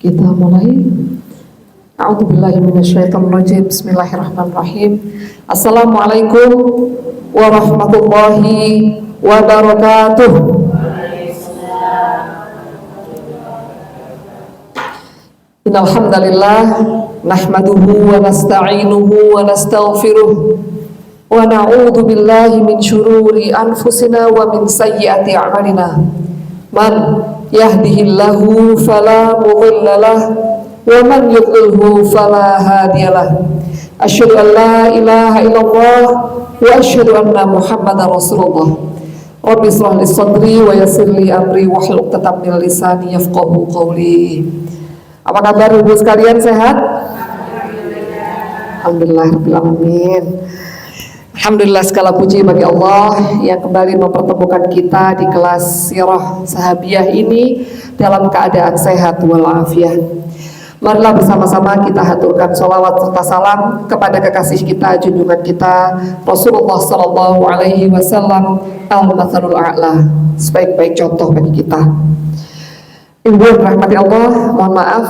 Kita mulai. A'udzubillahi minasyaitonirrajim. Bismillahirrahmanirrahim. Assalamualaikum warahmatullahi wabarakatuh. Innal hamdalillah nahmaduhu wa nasta'inuhu wa nastaghfiruh wa na'udzu billahi min syururi anfusina wa min sayyiati a'malina. Man yahdihillahu fala mudhillalah wa man yudlilhu fala hadiyalah. Asyhadu an la ilaha illallah wa asyhadu anna Muhammadar Rasulullah. Rabbi shrah li sadri wa yassir li amri wahlul 'uqdatam min lisani yafqahu qawli. Apa kabar ibu sekalian, sehat? Alhamdulillah rabbil alamin. Alhamdulillah, segala puji bagi Allah yang kembali mempertemukan kita di kelas Sirah Sahabiyah ini dalam keadaan sehat walafiat. Marilah bersama-sama kita haturkan sholawat serta salam kepada kekasih kita, junjungan kita Rasulullah Sallallahu Alaihi Wasallam, al-mathalul a'la, sebaik-baik contoh bagi kita. Ibu rahmati Allah, mohon maaf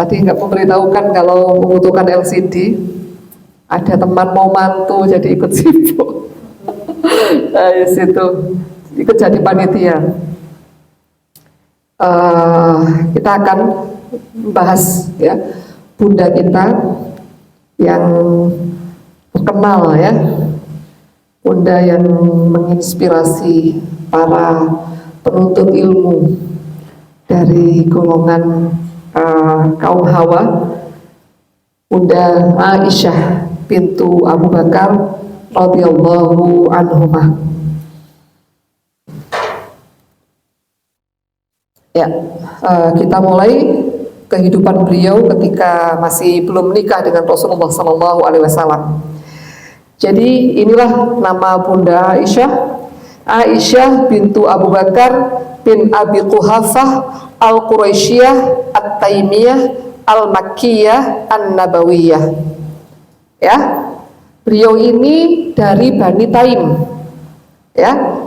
tadi nggak memberitahukan kalau membutuhkan LCD. Ada teman mau mantu jadi ikut sibuk. Nah, situ ikut jadi panitia. Kita akan membahas ya bunda kita yang terkenal ya, bunda yang menginspirasi para penuntut ilmu dari golongan kaum Hawa, Bunda Aisyah bintu Abu Bakar radhiyallahu anhumah. Ya, kita mulai kehidupan beliau ketika masih belum menikah dengan Rasulullah Sallallahu Alaihi Wasallam. Jadi inilah nama Bunda Aisyah, Aisyah bintu Abu Bakar bin Abi Quhafah al-Quraisyiyah at-Taimiyah al-Makkiyah an-Nabawiyah. Ya, beliau ini dari Bani Taim, ya,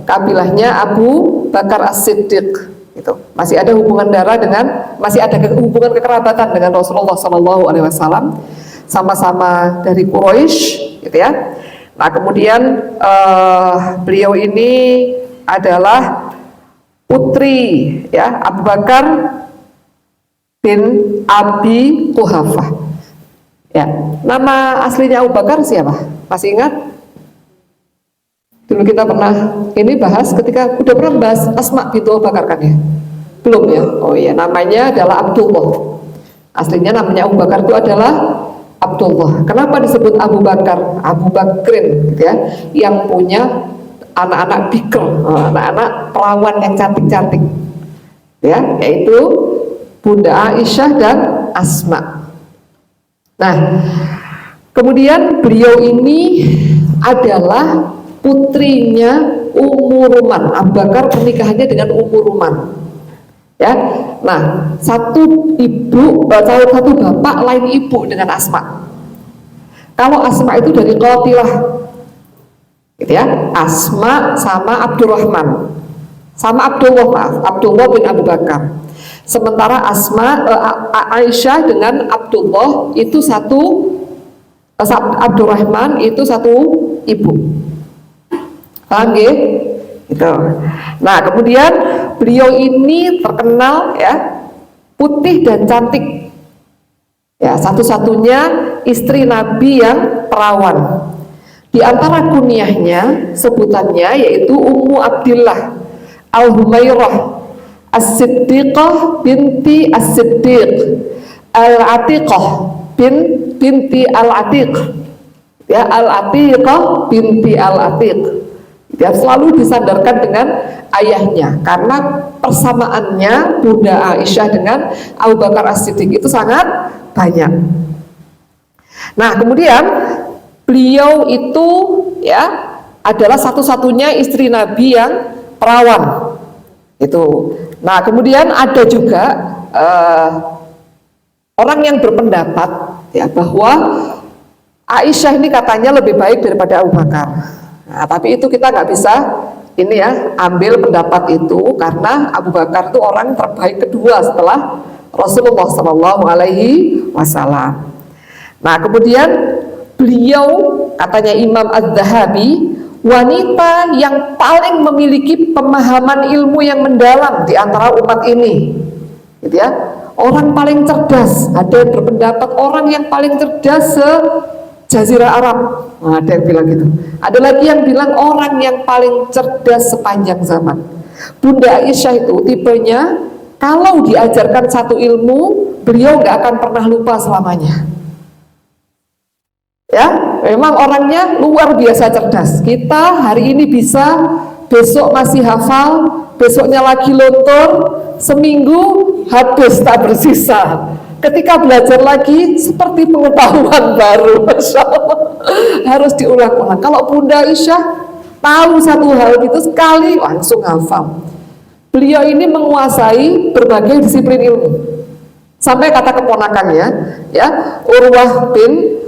kabilahnya Abu Bakar As-Siddiq. Itu masih ada hubungan darah dengan, masih ada hubungan kekerabatan dengan Rasulullah Sallallahu Alaihi Wasallam, sama-sama dari Quraisy, gitu ya. Nah, kemudian beliau ini adalah putri, ya, Abu Bakar bin Abi Quhafah. Ya, nama aslinya Abu Bakar siapa? Masih ingat? Dulu kita pernah ini bahas ketika udah pernah bahas Asma bintu Abu Bakar kan ya? Belum ya? Oh iya, namanya adalah Abdullah. Aslinya namanya Abu Bakar itu adalah Abdullah. Kenapa disebut Abu Bakar? Abu Bakrin, gitu ya, yang punya anak-anak bikr, anak-anak perawan yang cantik-cantik, ya, yaitu Bunda Aisyah dan Asma. Nah, kemudian beliau ini adalah putrinya Ummu Ruman. Abu Bakar pernikahannya dengan Ummu Ruman. Ya, nah, satu bapak lain ibu dengan Asma. Kalau Asma itu dari Qatilah, gitu ya. Asma sama Abdurrahman, sama Abdullah, maaf, Abdullah bin Abu Bakar. Sementara Asma, Aisyah dengan Abdullah itu satu, Abdurrahman itu satu ibu. Paham ya? Gitu. Nah, kemudian beliau ini terkenal ya, putih dan cantik. Ya, satu-satunya istri Nabi yang perawan. Di antara kunyahnya, sebutannya yaitu Ummu Abdillah Al-Humairah As-Siddiqah binti As-Siddiq Al-Atiqah binti Al-Atiq, ya, Al-Atiqah binti Al-Atiq. Dia selalu disandarkan dengan ayahnya karena persamaannya Bunda Aisyah dengan Abu Bakar As-Siddiq itu sangat banyak. Nah, kemudian beliau itu ya adalah satu-satunya istri Nabi yang perawan. Itu. Nah, kemudian ada juga orang yang berpendapat ya bahwa Aisyah ini katanya lebih baik daripada Abu Bakar. Nah, tapi itu kita nggak bisa ini ya, ambil pendapat itu karena Abu Bakar itu orang terbaik kedua setelah Rasulullah Shallallahu Alaihi Wasallam. Nah, kemudian beliau, katanya Imam Az-Zahabi, wanita yang paling memiliki pemahaman ilmu yang mendalam di antara umat ini, gitu ya. Orang paling cerdas, ada yang berpendapat orang yang paling cerdas se-Jazirah Arab. Nah, ada yang bilang gitu. Ada lagi yang bilang orang yang paling cerdas sepanjang zaman. Bunda Aisyah itu tipenya, kalau diajarkan satu ilmu, beliau nggak akan pernah lupa selamanya. Ya, memang orangnya luar biasa cerdas. Kita hari ini bisa, besok masih hafal, besoknya lagi lontor, seminggu habis tak bersisa. Ketika belajar lagi seperti pengetahuan baru, Masya Allah. Harus diulang-ulang. Kalau Bunda Aisyah tahu satu hal gitu sekali langsung hafal. Beliau ini menguasai berbagai disiplin ilmu. Sampai kata keponakannya, ya, Urwah bin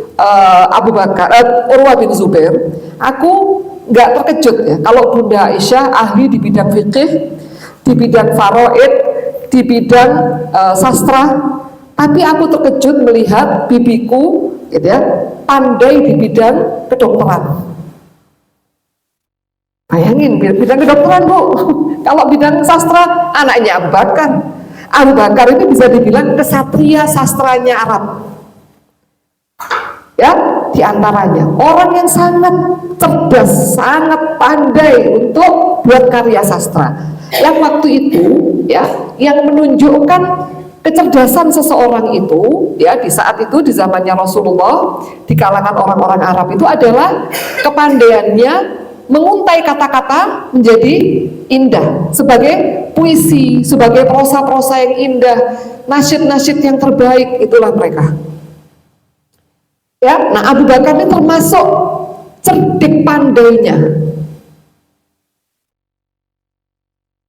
Abu Bakar, Urwah bin Zubair, aku nggak terkejut ya kalau Bunda Aisyah ahli di bidang fikih, di bidang faraid, di bidang sastra, tapi aku terkejut melihat bibiku, gitu ya, pandai di bidang kedokteran. Bayangin bidang kedokteran, Bu. Kalau bidang sastra anaknya Abu Bakar. Abu Bakar ini bisa dibilang kesatria sastranya Arab. Ya, diantaranya orang yang sangat cerdas, sangat pandai untuk buat karya sastra. Yang waktu itu, ya, yang menunjukkan kecerdasan seseorang itu, ya, di saat itu di zamannya Rasulullah, di kalangan orang-orang Arab itu adalah kepandaiannya menguntai kata-kata menjadi indah, sebagai puisi, sebagai prosa-prosa yang indah, nasyid-nasyid yang terbaik, itulah mereka. Ya, nah Abu Bakar ini termasuk cerdik pandainya,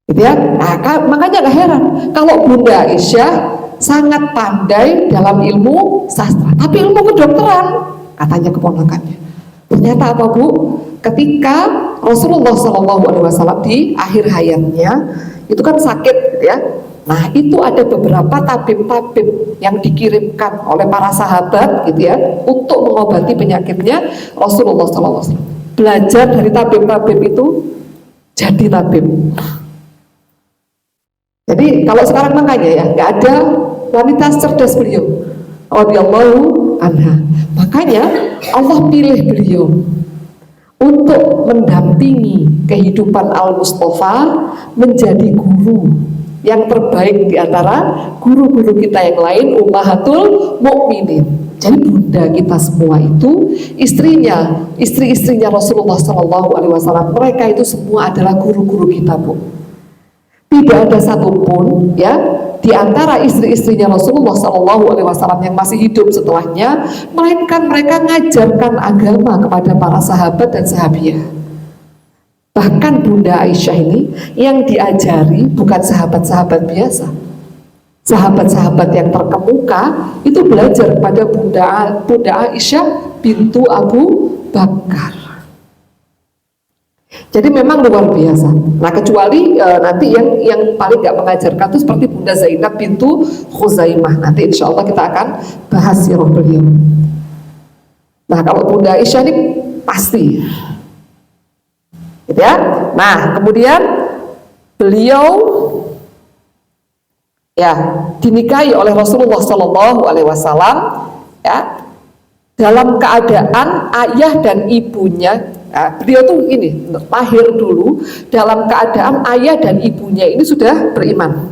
gitu ya. Nah, makanya gak heran kalau Bunda Aisyah sangat pandai dalam ilmu sastra, tapi ilmu kedokteran, katanya keponakannya. Ternyata apa, Bu? Ketika Rasulullah SAW di akhir hayatnya itu kan sakit, gitu ya. Nah, itu ada beberapa tabib-tabib yang dikirimkan oleh para sahabat, gitu ya, untuk mengobati penyakitnya Rasulullah SAW. Belajar dari tabib-tabib itu jadi tabib. Jadi kalau sekarang makanya ya nggak ada wanita cerdas beliau, radhiyallahu anha. Makanya Allah pilih beliau untuk mendampingi kehidupan Al-Mustafa menjadi guru yang terbaik di antara guru-guru kita yang lain, ummahatul mukminin. Jadi bunda kita semua itu istrinya, istri-istrinya Rasulullah SAW, mereka itu semua adalah guru-guru kita, Bu. Tidak ada satupun ya di antara istri-istrinya Rasulullah SAW yang masih hidup setelahnya, melainkan mereka mengajarkan agama kepada para sahabat dan sahabiah. Bahkan Bunda Aisyah ini yang diajari bukan sahabat-sahabat biasa. Sahabat-sahabat yang terkemuka itu belajar pada Bunda Aisyah bintu Abu Bakar. Jadi memang luar biasa. Nah, kecuali nanti yang paling nggak mengajarkan itu seperti Bunda Zainab bintu Khuzaimah. Nanti insya Allah kita akan bahas sirah beliau. Nah, kalau Bunda Aisyah ini pasti, gitu ya. Nah, kemudian beliau ya dinikahi oleh Rasulullah SAW ya dalam keadaan ayah dan ibunya. Nah, beliau tuh ini lahir dulu dalam keadaan ayah dan ibunya ini sudah beriman,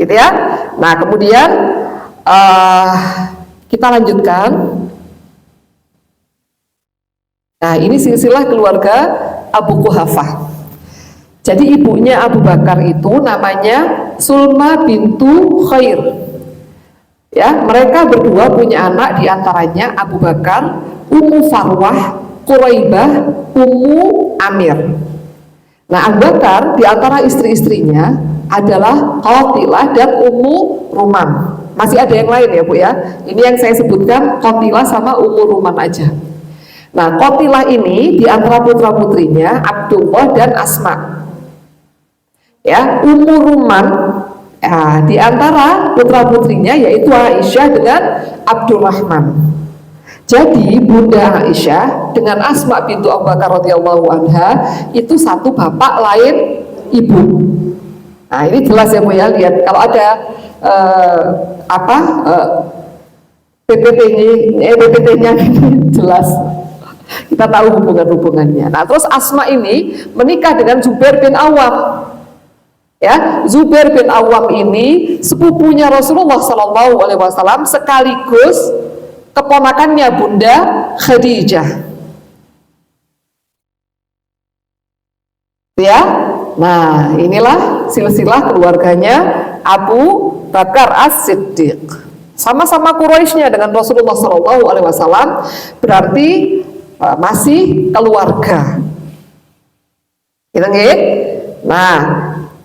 gitu ya. Nah, kemudian kita lanjutkan. Nah, ini silsilah keluarga Abu Quhafah. Jadi ibunya Abu Bakar itu namanya Sulma bintu Khair. Ya, mereka berdua punya anak, diantaranya Abu Bakar, Ummu Farwah, Quraibah, Ummu Amir. Nah, Abu Bakar diantara istri-istrinya adalah Qatilah dan Ummu Ruman. Masih ada yang lain ya, Bu ya. Ini yang saya sebutkan Qatilah sama Ummu Ruman aja. Nah, Qatilah ini di antara putra-putrinya Abdullah dan Asma. Ya, Ummu Ruman ya, di antara putra-putrinya yaitu Aisyah dengan Abdurrahman. Jadi Bunda Aisyah dengan Asma bintu Abu Bakar radhiyallahu anha itu satu bapak lain ibu. Nah, ini jelas ya Bu ya, lihat kalau ada PPT-nya ini jelas. Kita tahu hubungan-hubungannya. Nah, terus Asma ini menikah dengan Zubair bin Awam. Ya, Zubair bin Awam ini sepupunya Rasulullah Sallallahu Alaihi Wasallam sekaligus keponakannya Bunda Khadijah. Ya, nah inilah silsilah keluarganya Abu Bakar As-Siddiq. Sama-sama Quraisynya dengan Rasulullah Sallallahu Alaihi Wasallam, berarti masih keluarga. Gitu nggih? Nah,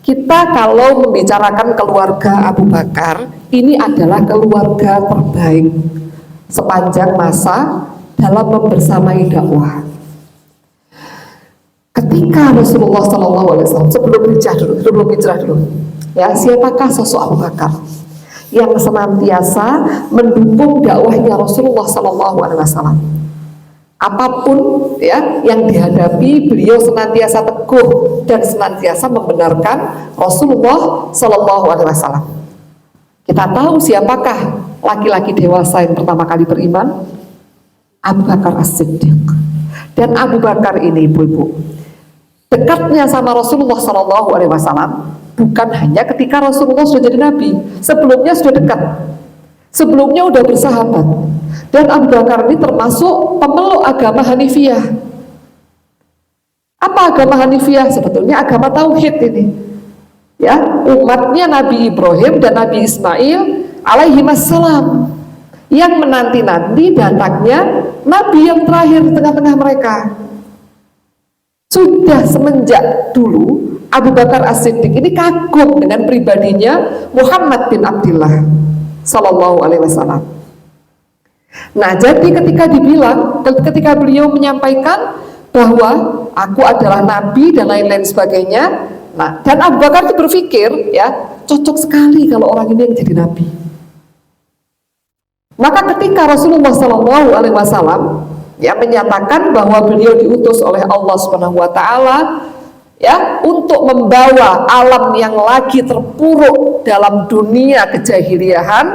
kita kalau membicarakan keluarga Abu Bakar, ini adalah keluarga terbaik sepanjang masa dalam membersamai dakwah. Ketika Rasulullah SAW sebelum hijrah dulu, ya, siapakah sosok Abu Bakar yang senantiasa mendukung dakwahnya Rasulullah SAW? Apapun ya yang dihadapi, beliau senantiasa teguh dan senantiasa membenarkan Rasulullah SAW. Kita tahu siapakah laki-laki dewasa yang pertama kali beriman? Abu Bakar As-Siddiq. Dan Abu Bakar ini, ibu-ibu, dekatnya sama Rasulullah SAW bukan hanya ketika Rasulullah sudah jadi nabi, sebelumnya sudah dekat, sebelumnya sudah bersahabat. Dan Abu Bakar ini termasuk pemeluk agama Hanifiyah. Apa agama Hanifiyah? Sebetulnya agama tauhid ini. Ya, umatnya Nabi Ibrahim dan Nabi Ismail alaihi wassalam, yang menanti-nanti datangnya Nabi yang terakhir di tengah-tengah mereka. Sudah semenjak dulu Abu Bakar As-Siddiq ini kagum dengan pribadinya Muhammad bin Abdullah Sallallahu Alaihi Wasallam. Nah, jadi ketika beliau menyampaikan bahwa aku adalah nabi dan lain-lain sebagainya, nah, dan Abu Bakar itu berpikir, ya, cocok sekali kalau orang ini yang jadi nabi. Maka ketika Rasulullah Sallallahu Alaihi Wasallam ya menyatakan bahwa beliau diutus oleh Allah Subhanahu Wa Taala, ya, untuk membawa alam yang lagi terpuruk dalam dunia kejahiliahan,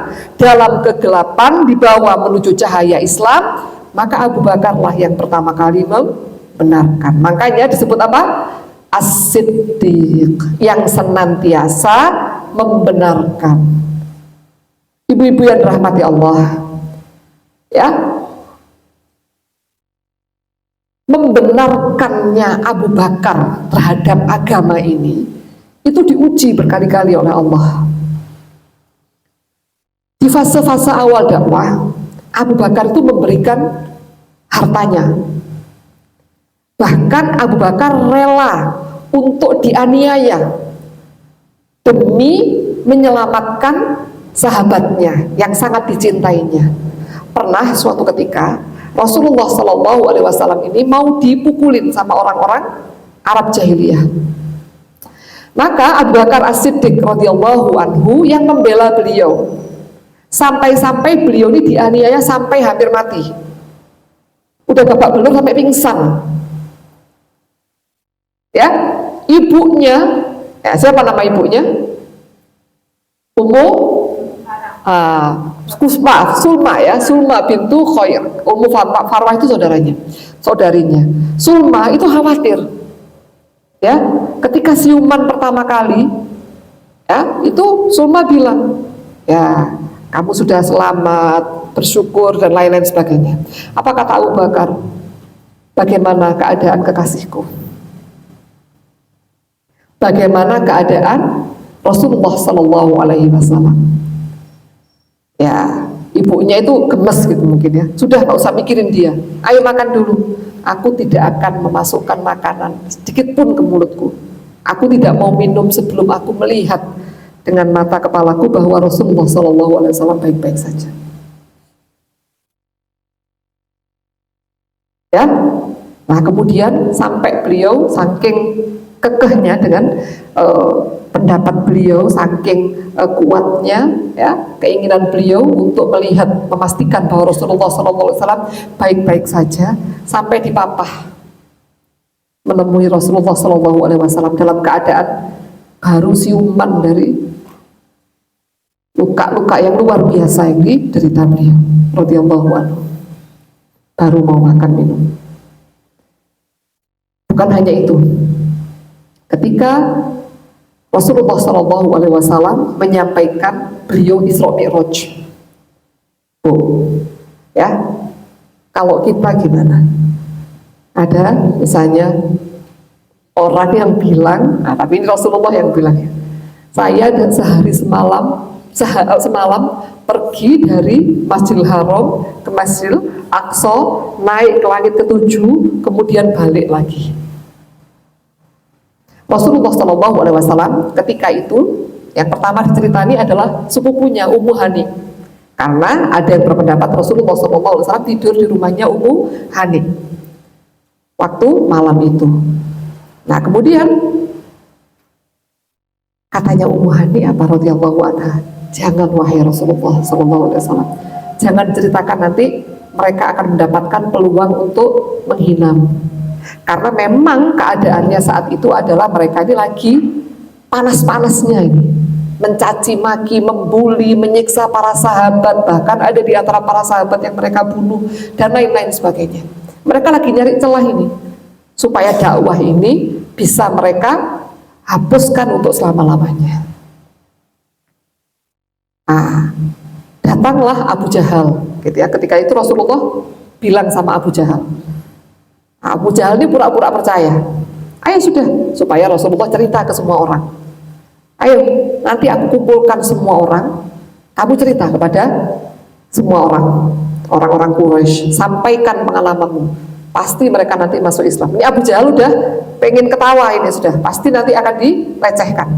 dalam kegelapan, dibawa menuju cahaya Islam, maka Abu Bakarlah yang pertama kali membenarkan. Makanya disebut apa? As-Siddiq, yang senantiasa membenarkan. Ibu-ibu yang dirahmati Allah, ya, membenarkannya Abu Bakar terhadap agama ini itu diuji berkali-kali oleh Allah. Di fase-fase awal dakwah, Abu Bakar itu memberikan hartanya. Bahkan Abu Bakar rela untuk dianiaya demi menyelamatkan sahabatnya yang sangat dicintainya. Pernah suatu ketika Rasulullah Shallallahu Alaihi Wasallam ini mau dipukulin sama orang-orang Arab jahiliyah. Maka Abu Bakar As-Siddiq radhiyallahu anhu yang membela beliau, sampai-sampai beliau ini dianiaya sampai hampir mati. Udah babak belur sampai pingsan. Ya, ibunya, ya, siapa nama ibunya? Sulma, ya, Sulma bintu Khair. Ummu Farwah itu saudarinya. Sulma itu khawatir, ya, ketika siuman pertama kali, ya, itu Sulma bilang, ya, kamu sudah selamat, bersyukur dan lain-lain sebagainya. Apa kata Abu Bakar? Bagaimana keadaan kekasihku? Bagaimana keadaan Rasulullah Sallallahu Alaihi Wasallam? Ya, ibunya itu gemes gitu mungkin, ya. Sudah, nggak usah mikirin dia. Ayo makan dulu. Aku tidak akan memasukkan makanan sedikit pun ke mulutku. Aku tidak mau minum sebelum aku melihat dengan mata kepalaku bahwa Rasulullah SAW baik-baik saja. Ya, nah kemudian sampai beliau saking kekehnya dengan pendapat beliau, saking kuatnya ya keinginan beliau untuk melihat, memastikan bahwa Rasulullah SAW baik-baik saja, sampai dipapah menemui Rasulullah SAW dalam keadaan baru siuman dari luka-luka yang luar biasa yang diderita beliau radhiyallahu anhu. Baru mau makan minum. Bukan hanya itu, ketika Rasulullah SAW menyampaikan beliau Isra Mi'raj, ya, kalau kita gimana? Ada misalnya orang yang bilang, nah, tapi ini Rasulullah yang bilang ya, saya dan sehari semalam pergi dari Masjidil Haram ke Masjidil Aqsa, naik ke langit ketujuh, kemudian balik lagi. Rasulullah SAW ketika itu yang pertama diceritani adalah sepupunya Ummu Hani, karena ada yang berpendapat Rasulullah SAW tidur di rumahnya Ummu Hani waktu malam itu. Nah kemudian katanya Ummu Hani apa radhiyallahu anha, jangan wahai Rasulullah SAW, jangan ceritakan, nanti mereka akan mendapatkan peluang untuk menghinamu. Karena memang keadaannya saat itu adalah mereka ini lagi panas-panasnya ini, mencaci maki, membuli, menyiksa para sahabat, bahkan ada di antara para sahabat yang mereka bunuh dan lain-lain sebagainya. Mereka lagi nyari celah ini supaya dakwah ini bisa mereka hapuskan untuk selama-lamanya. Datanglah Abu Jahal gitu ya. Ketika itu Rasulullah bilang sama Abu Jahal. Abu Jahal ini pura-pura percaya. Ayo sudah, supaya Rasulullah cerita ke semua orang. Ayo, nanti aku kumpulkan semua orang, kamu cerita kepada semua orang-orang Quraisy, sampaikan pengalamanmu. Pasti mereka nanti masuk Islam. Ini Abu Jahal udah pengen ketawa ini sudah, pasti nanti akan dilecehkan.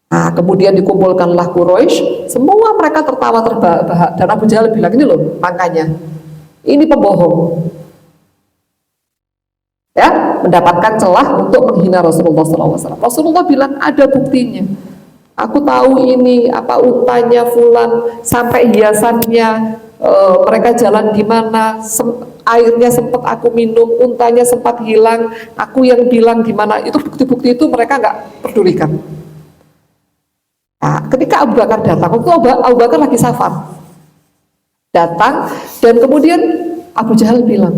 Nah, kemudian dikumpulkanlah Quraisy, semua mereka tertawa terbahak-bahak, dan Abu Jahal bilang, ini loh makanya, ini pembohong. Ya, mendapatkan celah untuk menghina Rasulullah SAW. Rasulullah bilang ada buktinya. Aku tahu ini apa untanya fulan, sampai hiasannya, mereka jalan di mana, airnya sempat aku minum, untanya sempat hilang, aku yang bilang di mana. Itu bukti-bukti itu mereka nggak pedulikan. Nah, ketika Abu Bakar datang, waktu Abu Bakar lagi safar, datang dan kemudian Abu Jahal bilang,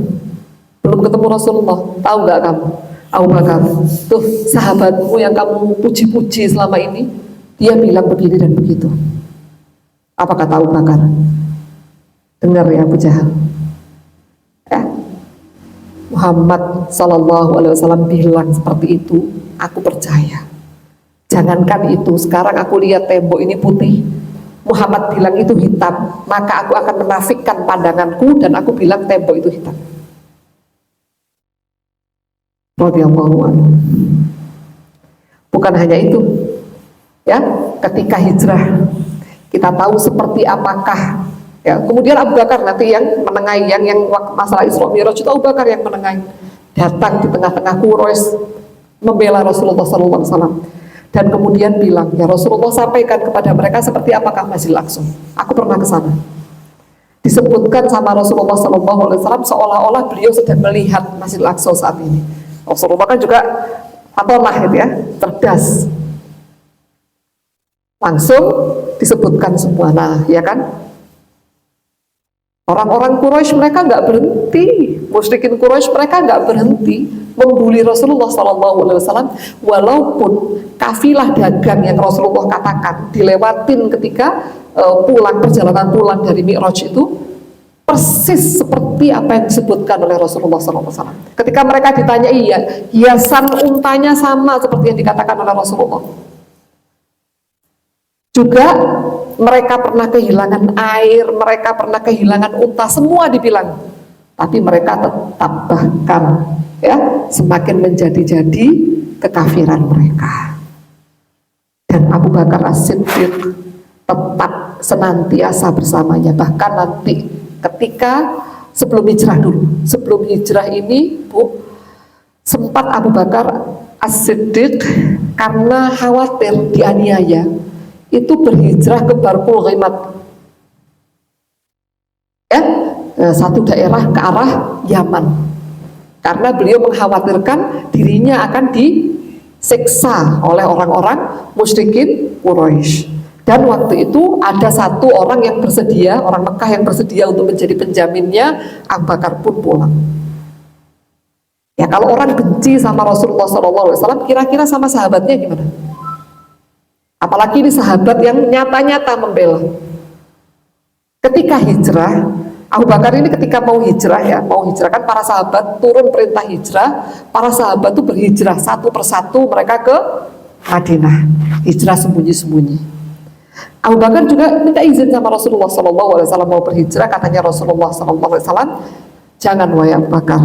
belum ketemu Rasulullah, tahu nggak kamu, Abu Bakar, tuh sahabatmu yang kamu puji-puji selama ini, dia bilang begini dan begitu. Apa kata Abu Bakar? Dengar ya Abu Jahal, Muhammad SAW bilang seperti itu, aku percaya. Jangankan itu, sekarang aku lihat tembok ini putih, Muhammad bilang itu hitam, maka aku akan menafikkan pandanganku dan aku bilang tembok itu hitam. Radhiyallahu anhu. Bukan hanya itu, ya, ketika hijrah kita tahu seperti apakah, ya, kemudian Abu Bakar nanti yang menengahi, yang masalah Isra Mi'raj itu Abu Bakar yang menengahi, datang di tengah-tengah Quraisy membela Rasulullah SAW dan kemudian bilang, ya Rasulullah sampaikan kepada mereka seperti apakah Masjidil Aqsa. Aku pernah ke sana. Disebutkan sama Rasulullah SAW seolah-olah beliau sedang melihat Masjidil Aqsa saat ini. Rasulullah kan juga fatonah gitu ya, cerdas. Langsung disebutkan semua, nah ya kan. Orang-orang Quraisy mereka nggak berhenti, musyrikin Quraisy mereka nggak berhenti membuli Rasulullah SAW, walaupun kafilah dagang yang Rasulullah katakan dilewatin ketika perjalanan pulang dari Mi'raj itu persis seperti apa yang disebutkan oleh Rasulullah SAW. Ketika mereka ditanya, iya, hiasan untanya sama seperti yang dikatakan oleh Rasulullah. Juga mereka pernah kehilangan air, mereka pernah kehilangan unta, semua dibilang. Tapi mereka tetap bahkan ya semakin menjadi-jadi kekafiran mereka. Dan Abu Bakar As-Siddiq tetap senantiasa bersamanya. Bahkan nanti ketika sebelum hijrah dulu. Sebelum hijrah ini, Bu, sempat Abu Bakar As-Siddiq karena khawatir dianiaya, itu berhijrah ke Barqul Ghimat, ya, satu daerah ke arah Yaman, karena beliau mengkhawatirkan dirinya akan disiksa oleh orang-orang musyrikin Quraisy. Dan waktu itu ada satu orang yang bersedia, orang Mekah yang bersedia untuk menjadi penjaminnya. Abu Bakar pun pulang. Ya, kalau orang benci sama Rasulullah SAW, kira-kira sama sahabatnya gimana? Apalagi ini sahabat yang nyata-nyata membela. Ketika hijrah, Abu Bakar ini ketika mau hijrah, ya, mau hijrah, kan para sahabat turun perintah hijrah, para sahabat itu berhijrah satu persatu mereka ke Madinah, hijrah sembunyi-sembunyi. Abu Bakar juga minta izin sama Rasulullah SAW mau berhijrah. Katanya Rasulullah SAW, jangan wahai Abu Bakar,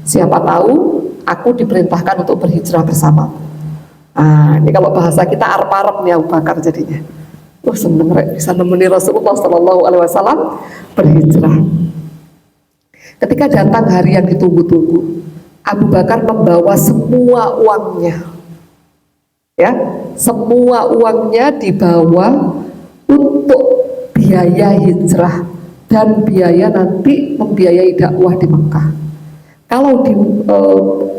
siapa tahu aku diperintahkan untuk berhijrah bersama. Ini kalau bahasa kita arep-arep nih Abu Bakar jadinya. Seneng bisa nemeni Rasulullah SAW berhijrah. Ketika datang hari yang ditunggu-tunggu, Abu Bakar membawa semua uangnya. Ya, semua uangnya dibawa untuk biaya hijrah dan biaya nanti membiayai dakwah di Mekah. Kalau di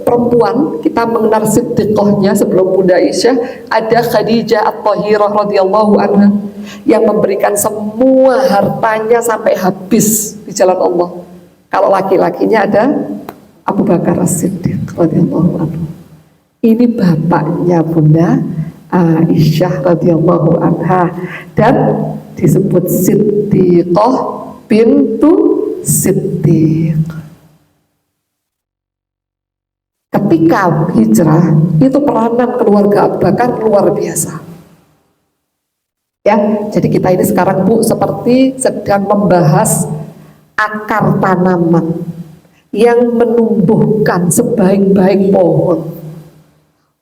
perempuan kita mengenal siddiqohnya sebelum Bunda Aisyah, ada Khadijah At-Thahirah radhiyallahu anha yang memberikan semua hartanya sampai habis di jalan Allah. Kalau laki-lakinya ada Abu Bakar As-Siddiq radhiyallahu anhu. Ini bapaknya Bunda Aisyah radhiyallahu anha dan disebut Siddiqah bintu Siddiq. Ketika hijrah itu peranan keluarga Abu Bakar luar biasa. Ya, jadi kita ini sekarang, Bu, seperti sedang membahas akar tanaman yang menumbuhkan sebaik-baik pohon.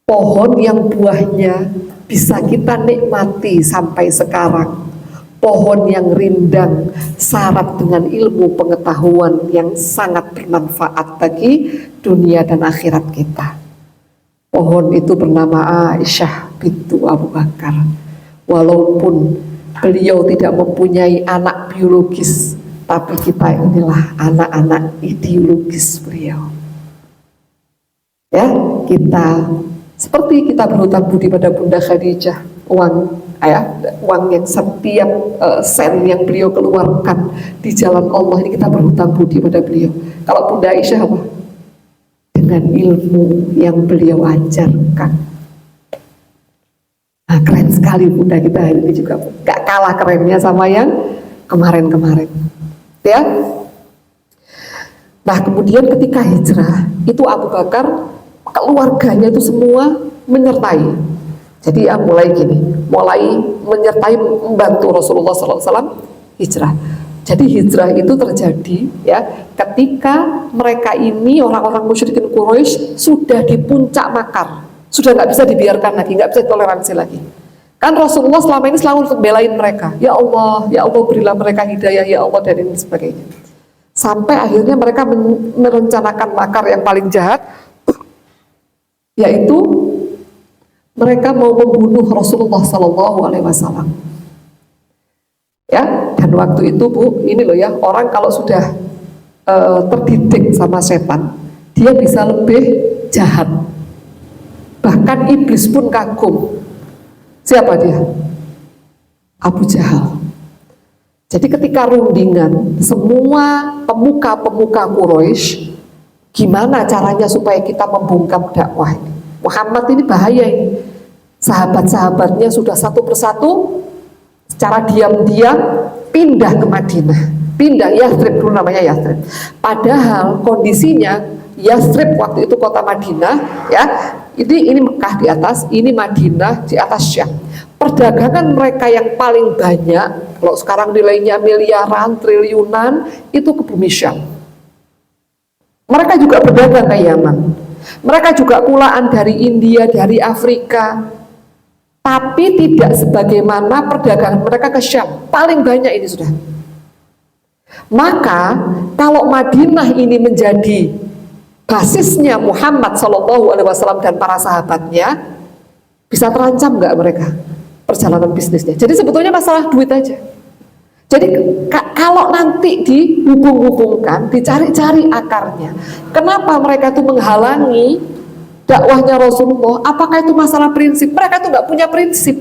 Pohon yang buahnya bisa kita nikmati sampai sekarang. Pohon yang rindang, syarat dengan ilmu pengetahuan yang sangat bermanfaat bagi dunia dan akhirat kita. Pohon itu bernama Aisyah bintu Abu Bakar. Walaupun beliau tidak mempunyai anak biologis, tapi kita inilah anak-anak ideologis beliau. Ya, kita seperti kita berhutang budi pada Bunda Khadijah, uang yang setiap sen yang beliau keluarkan di jalan Allah ini kita berhutang budi pada beliau. Kalau Bunda Aisyah apa? Dengan ilmu yang beliau ajarkan. Nah, keren sekali Bunda kita hari ini juga, gak kalah kerennya sama yang kemarin-kemarin. Ya. Nah, kemudian ketika hijrah itu Abu Bakar, keluarganya itu semua menyertai. Jadi ya mulai menyertai, membantu Rasulullah SAW hijrah. Jadi hijrah itu terjadi ya ketika mereka ini orang-orang musyrikin Quraisy sudah di puncak makar, sudah nggak bisa dibiarkan lagi, nggak bisa toleransi lagi. Kan Rasulullah selama ini selalu belain mereka, ya Allah berilah mereka hidayah, ya Allah, dan ini sebagainya. Sampai akhirnya mereka merencanakan makar yang paling jahat, yaitu mereka mau membunuh Rasulullah SAW. Ya, dan waktu itu, Bu, ini loh ya, orang kalau sudah terdidik sama setan, dia bisa lebih jahat. Bahkan iblis pun kagum. Siapa dia? Abu Jahal. Jadi ketika rundingan semua pemuka-pemuka Quraisy, gimana caranya supaya kita membungkam dakwah ini? Muhammad ini bahaya ini. Sahabat-sahabatnya sudah satu persatu secara diam-diam pindah ke Madinah. Pindah, Yathrib dulu namanya Yathrib. Padahal kondisinya Yathrib waktu itu kota Madinah, ya. Ini Mekah di atas, ini Madinah di atas Syam. Perdagangan mereka yang paling banyak, kalau sekarang nilainya miliaran, triliunan, itu ke bumi Syam. Mereka juga berdagang ke Yaman. Mereka juga kulaan dari India, dari Afrika. Tapi tidak sebagaimana perdagangan mereka ke Syam. Paling banyak ini sudah. Maka kalau Madinah ini menjadi basisnya Muhammad SAW dan para sahabatnya, bisa terancam nggak mereka perjalanan bisnisnya? Jadi sebetulnya masalah duit aja. Jadi kalau nanti dihubung-hubungkan, dicari-cari akarnya, kenapa mereka itu menghalangi dakwahnya Rasulullah? Apakah itu masalah prinsip? Mereka itu nggak punya prinsip.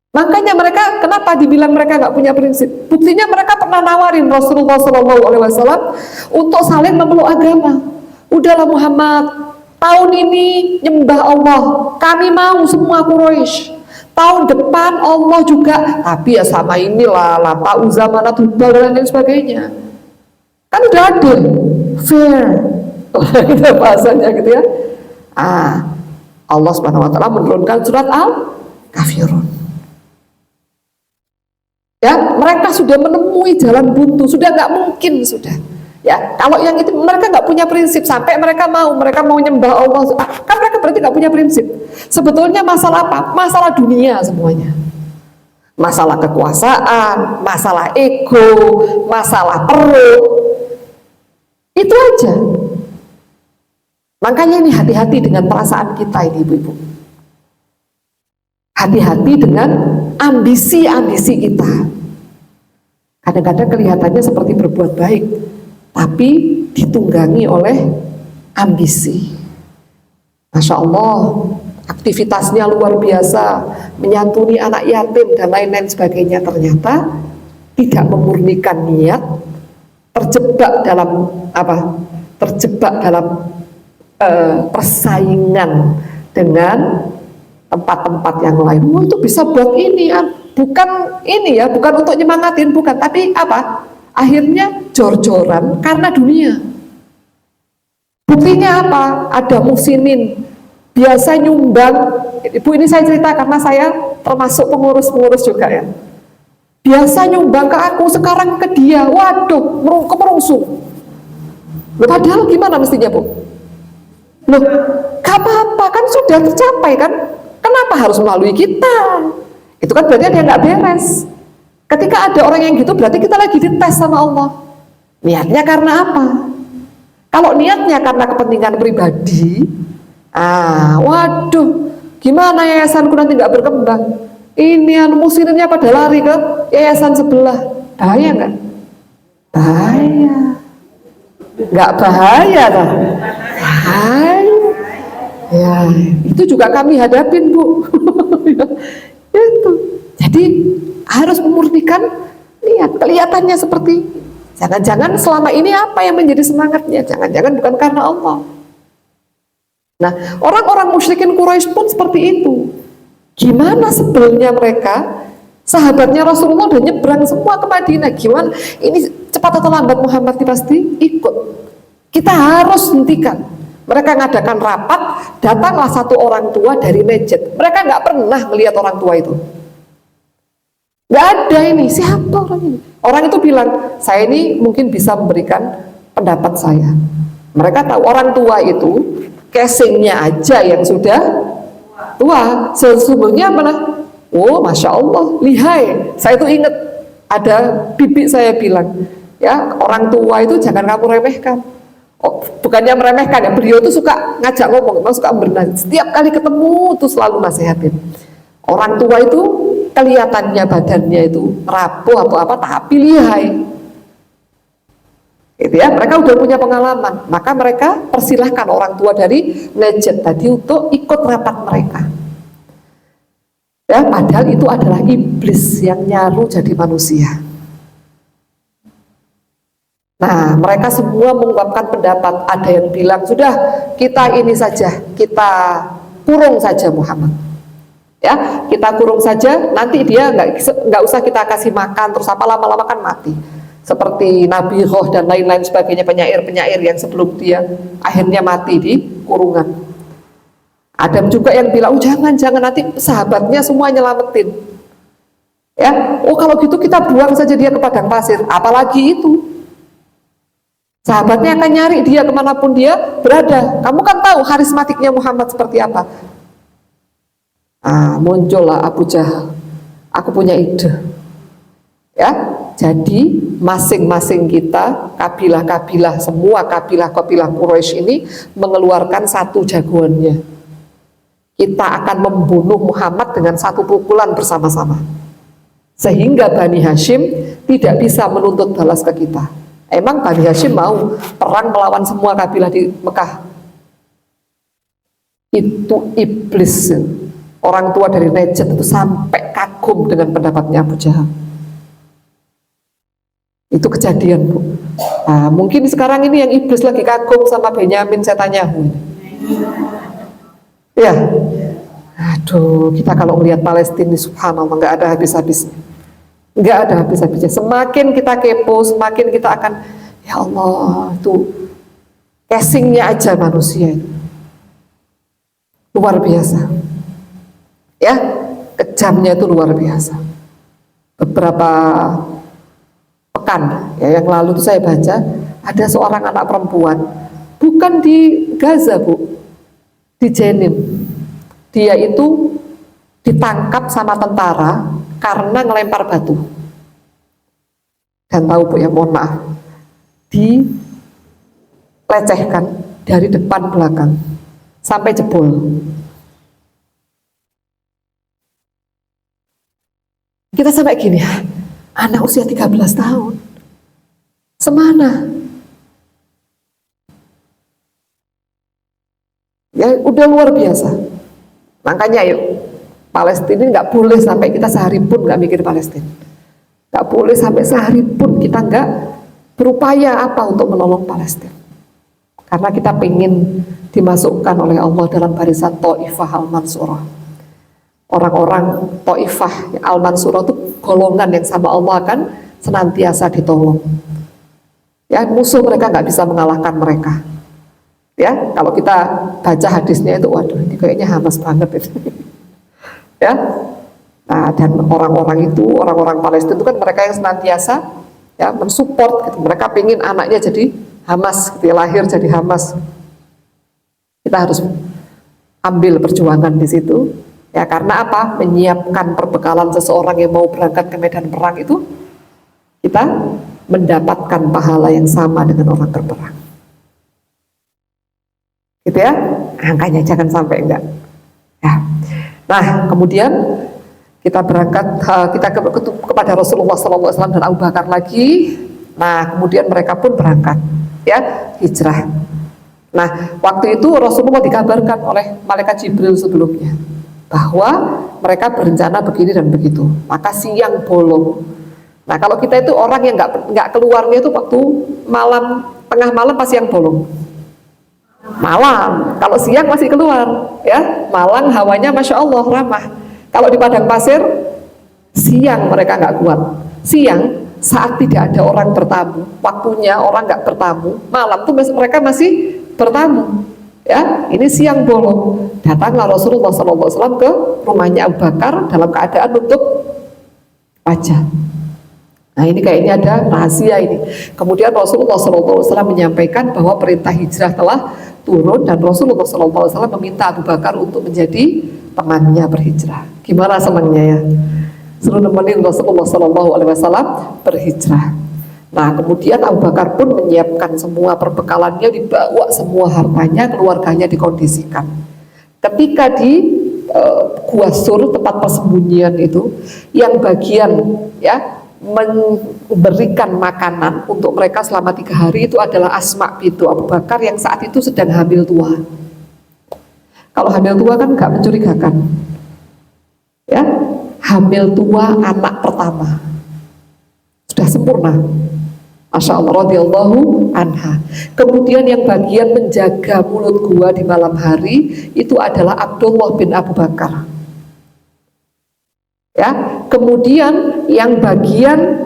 Makanya mereka, kenapa dibilang mereka nggak punya prinsip? Buktinya mereka pernah nawarin Rasulullah SAW untuk saling memeluk agama. Udahlah Muhammad, tahun ini nyembah Allah, kami mau semua Quraisy. Tahun depan Allah juga, tapi ya sama inilah Lata Uzza Manat Hubal dan lain sebagainya. Kan udah adil, fair. Itu bahasanya gitu ya. Allah Subhanahu wa taala menurunkan surat Al-Kafirun. Ya, mereka sudah menemui jalan buntu, sudah nggak mungkin sudah. Ya, kalau yang itu mereka nggak punya prinsip sampai mereka mau nyembah Allah, kan mereka berarti nggak punya prinsip. Sebetulnya masalah apa? Masalah dunia semuanya. Masalah kekuasaan, masalah ego, masalah perut. Itu aja. Makanya ini hati-hati dengan perasaan kita ini ibu-ibu. Hati-hati dengan ambisi-ambisi kita. Kadang-kadang kelihatannya seperti berbuat baik, tapi ditunggangi oleh ambisi. Masya Allah, aktivitasnya luar biasa, menyantuni anak yatim dan lain-lain sebagainya, ternyata tidak memurnikan niat, terjebak dalam apa? Terjebak dalam persaingan dengan tempat-tempat yang lain. Oh, itu bisa buat ini, bukan ini ya, bukan untuk nyemangatin, bukan, tapi apa? Akhirnya jor-joran karena dunia. Buktinya apa? Ada muhsinin biasa nyumbang. Ibu, ini saya cerita karena saya termasuk pengurus-pengurus juga ya. Biasa nyumbang ke aku, sekarang ke dia. Waduh, kemerungsung. Padahal gimana mestinya Bu? Loh, gak apa-apa, kan sudah tercapai kan? Kenapa harus melalui kita? Itu kan berarti ada yang gak beres. Ketika ada orang yang gitu, berarti kita lagi dites sama Allah. Niatnya karena apa? Kalau niatnya karena kepentingan pribadi, waduh, gimana yayasanku nanti nggak berkembang? Ini muhsinnya pada lari ke yayasan sebelah. Bahaya nggak? Bahaya. Nggak bahaya kan? Bahaya. Ya, itu juga kami hadapin Bu. Itu. Jadi harus memurnikan niat. Kelihatannya seperti jangan-jangan selama ini apa yang menjadi semangatnya? Jangan-jangan bukan karena Allah. Nah, orang-orang musyrikin Quraisy pun seperti itu. Gimana sebelumnya mereka, sahabatnya Rasulullah udah nyebrang semua ke Madinah. Gimana? Ini cepat atau lambat Muhammad pasti ikut. Kita harus hentikan. Mereka ngadakan rapat, datanglah satu orang tua dari Najd. Mereka nggak pernah melihat orang tua itu. Nggak ada ini, siapa orang ini? Orang itu bilang, saya ini mungkin bisa memberikan pendapat saya. Mereka tahu orang tua itu, casingnya aja yang sudah tua. Sesungguhnya mana? Oh, Masya Allah, lihai. Saya itu ingat, ada bibi saya bilang, ya orang tua itu jangan kamu remehkan. Oh, bukannya meremehkan ya, beliau tuh suka ngajak ngomong, suka bernasih. Setiap kali ketemu tuh selalu nasihatin. Orang tua itu kelihatannya badannya itu rapuh atau apa, tapi lihai. Gitu ya, mereka udah punya pengalaman, maka mereka persilahkan orang tua dari Najd tadi untuk ikut rapat mereka. Ya, padahal itu adalah iblis yang nyaru jadi manusia. Nah, mereka semua mengungkapkan pendapat. Ada yang bilang, sudah kita ini saja, kita kurung saja Muhammad. Ya, kita kurung saja, nanti dia nggak usah kita kasih makan, terus apa lama-lama kan mati. Seperti Nabi Nuh dan lain-lain sebagainya, penyair-penyair yang sebelum dia akhirnya mati di kurungan. Ada juga yang bilang, jangan nanti sahabatnya semua nyelamatin. Ya, oh kalau gitu kita buang saja dia ke padang pasir, apalagi itu. Sahabatnya akan nyari dia kemanapun dia berada. Kamu kan tahu karismatiknya Muhammad seperti apa. Muncullah Abu Jahal. Aku punya ide. Ya, jadi masing-masing kita, kabilah-kabilah, semua kabilah-kabilah Quraisy ini mengeluarkan satu jagoannya. Kita akan membunuh Muhammad dengan satu pukulan bersama-sama. Sehingga Bani Hashim tidak bisa menuntut balas ke kita. Emang Bani Hashim mau perang melawan semua kabilah di Mekah? Itu iblis. Orang tua dari Najd itu sampai kagum dengan pendapatnya Abu Jahal. Itu kejadian, Bu. Nah, mungkin sekarang ini yang iblis lagi kagum sama Benyamin Netanyahu. Ya, aduh, kita kalau melihat Palestina, subhanallah, nggak ada habis-habisnya, nggak ada habis-habisnya. Semakin kita kepo, semakin kita akan, ya Allah, itu casingnya aja manusia itu luar biasa. Ya, kejamnya itu luar biasa. Beberapa pekan ya yang lalu itu saya baca ada seorang anak perempuan, bukan di Gaza, Bu, di Jenin. Dia itu ditangkap sama tentara karena ngelempar batu. Dan tahu, Bu, ya, mohon maaf, dilecehkan dari depan belakang sampai jebol. Kita sampai gini, anak usia 13 tahun, semana? Ya udah luar biasa. Makanya yuk, Palestina nggak boleh sampai kita sehari pun nggak mikir Palestina. Nggak boleh sampai sehari pun kita nggak berupaya apa untuk menolong Palestina. Karena kita pengen dimasukkan oleh Allah dalam barisan Taifah Al-Mansurah. Orang-orang Taifah Al-Mansurah itu golongan yang sama Allah akan senantiasa ditolong. Ya, musuh mereka nggak bisa mengalahkan mereka. Ya, kalau kita baca hadisnya itu, waduh, ini kayaknya Hamas banget itu. Ya, nah, dan orang-orang itu, orang-orang Palestina itu kan mereka yang senantiasa ya mensupport, gitu. Mereka pengen anaknya jadi Hamas, gitu, lahir jadi Hamas. Kita harus ambil perjuangan di situ. Ya, karena apa? Menyiapkan perbekalan seseorang yang mau berangkat ke medan perang itu, kita mendapatkan pahala yang sama dengan orang berperang. Gitu ya, angkanya jangan sampai enggak. Ya. Nah, kemudian kita berangkat, kepada Rasulullah SAW dan Abu Bakar lagi. Nah, kemudian mereka pun berangkat, ya, hijrah. Nah, waktu itu Rasulullah dikabarkan oleh malaikat Jibril sebelumnya bahwa mereka berencana begini dan begitu. Maka siang bolong. Nah, kalau kita itu orang yang nggak keluarnya itu waktu malam, tengah malam pas siang bolong. Malam, kalau siang masih keluar, ya. Malang hawanya masya Allah ramah. Kalau di padang pasir, siang mereka nggak kuat. Siang saat tidak ada orang bertamu, waktunya orang nggak bertamu. Malam tuh mereka masih bertamu. Ya, ini siang bolong. Datanglah Rasulullah SAW ke rumahnya Abu Bakar dalam keadaan nutup wajah. Nah, ini kayaknya ada rahasia ini. Kemudian Rasulullah SAW menyampaikan bahwa perintah hijrah telah turun dan Rasulullah SAW meminta Abu Bakar untuk menjadi temannya berhijrah. Gimana senangnya ya? Suruh nemenin Rasulullah SAW berhijrah. Nah, kemudian Abu Bakar pun menyiapkan semua perbekalannya, dibawa semua hartanya, keluarganya dikondisikan. Ketika di Gua Sur, tempat persembunyian itu, yang bagian ya memberikan makanan untuk mereka selama 3 hari itu adalah Asma bintu Abu Bakar yang saat itu sedang hamil tua. Kalau hamil tua kan nggak mencurigakan, ya, hamil tua anak pertama sudah sempurna. Masya Allah, radhiyallahu anha. Kemudian yang bagian menjaga mulut gua di malam hari itu adalah Abdullah bin Abu Bakar. Ya, kemudian yang bagian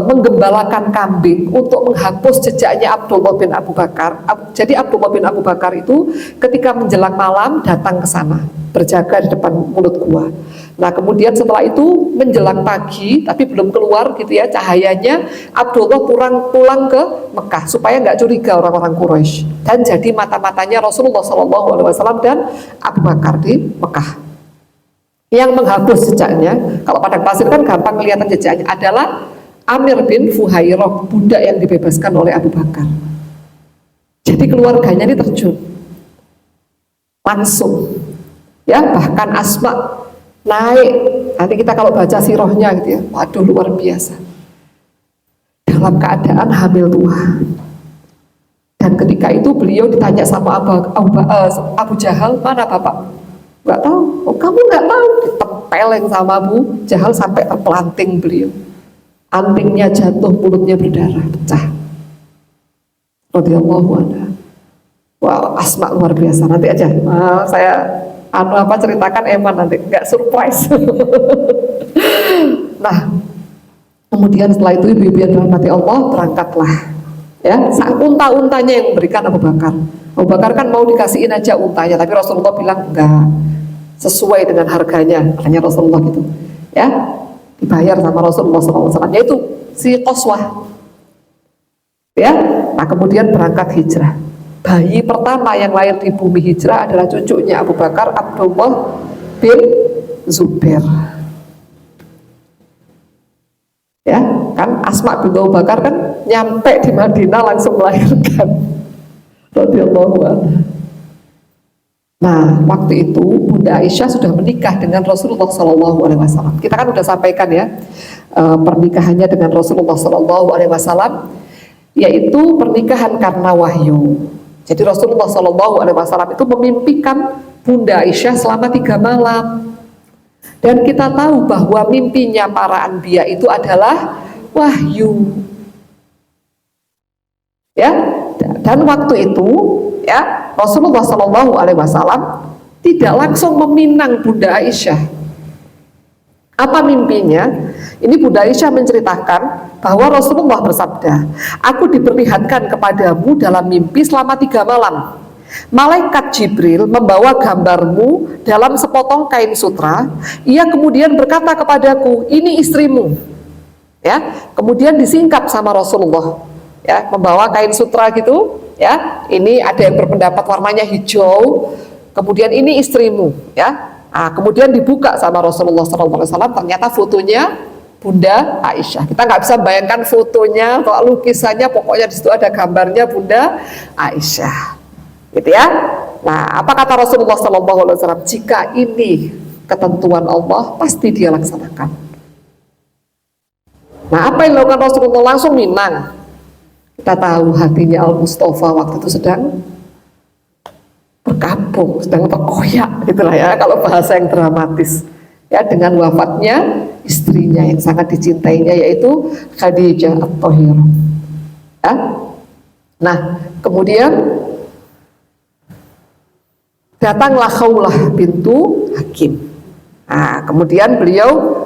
menggembalakan kambing untuk menghapus jejaknya Abdullah bin Abu Bakar. Jadi Abdullah bin Abu Bakar itu ketika menjelang malam datang ke sana, berjaga di depan mulut gua. Nah, kemudian setelah itu menjelang pagi, tapi belum keluar gitu ya cahayanya, Abdullah pulang ke Mekah supaya nggak curiga orang-orang Quraisy dan jadi mata-matanya Rasulullah SAW dan Abu Bakar di Mekah. Yang menghapus jejaknya, kalau padang pasir kan gampang kelihatan jejaknya, adalah Amir bin Fuhairah, budak yang dibebaskan oleh Abu Bakar. Jadi keluarganya ini terjun langsung, ya, bahkan Asma naik. Nanti kita kalau baca sirahnya gitu ya, waduh luar biasa. Dalam keadaan hamil tua. Dan ketika itu beliau ditanya sama Abu Jahal, mana bapak? Nggak tahu. Oh, kamu nggak tahu? Ditempeleng sama Abu Jahal sampai terpelanting beliau. Antingnya jatuh, mulutnya berdarah, pecah. Radhiyallahu anha. Wah, Asma luar biasa. Nanti aja saya ceritakan Eman nanti, nggak surprise. Nah, kemudian setelah itu ibu-ibu yang dirahmati Allah, berangkatlah. Ya, unta-untanya yang memberikan Abu Bakar. Abu Bakar kan mau dikasihin aja untanya, tapi Rasulullah bilang enggak, sesuai dengan harganya, katanya Rasulullah gitu. Ya, dibayar sama Rasulullah SAW, yaitu si Qaswah. Ya, nah kemudian berangkat hijrah. Bayi pertama yang lahir di bumi hijrah adalah cucunya Abu Bakar, Abdullah bin Zubair. Ya, kan Asma bin Abu Bakar kan nyampe di Madinah langsung melahirkan. Radhiyallahu anha. Nah, waktu itu Bunda Aisyah sudah menikah dengan Rasulullah SAW. Kita kan sudah sampaikan ya, pernikahannya dengan Rasulullah SAW, yaitu pernikahan karena wahyu. Jadi Rasulullah SAW itu memimpikan Bunda Aisyah selama 3 malam. Dan kita tahu bahwa mimpinya para anbiya itu adalah wahyu. Ya, dan waktu itu ya Rasulullah SAW tidak langsung meminang Bunda Aisyah. Apa mimpinya? Ini Bunda Aisyah menceritakan bahwa Rasulullah bersabda, aku diperlihatkan kepadamu dalam mimpi selama 3 malam. Malaikat Jibril membawa gambarmu dalam sepotong kain sutra. Ia kemudian berkata kepadaku, ini istrimu. Ya, kemudian disingkap sama Rasulullah. Ya, membawa kain sutra gitu. Ya, ini ada yang berpendapat warnanya hijau. Kemudian ini istrimu. Ya, nah, kemudian dibuka sama Rasulullah SAW. Ternyata fotonya Bunda Aisyah. Kita nggak bisa bayangkan fotonya atau lukisannya, pokoknya di situ ada gambarnya Bunda Aisyah. Gitu ya. Nah, apa kata Rasulullah SAW? Jika ini ketentuan Allah, pasti dia laksanakan. Nah, apa yang dilakukan Rasulullah? Langsung minang. Kita tahu hatinya Al-Mustafa waktu itu sedang berkabung, sedang terkoyak, gitulah ya, kalau bahasa yang dramatis. Ya, dengan wafatnya istrinya yang sangat dicintainya, yaitu Khadijah At-Thahirah. Ya. Nah, kemudian datanglah Khawlah bintu Hakim. Nah, kemudian beliau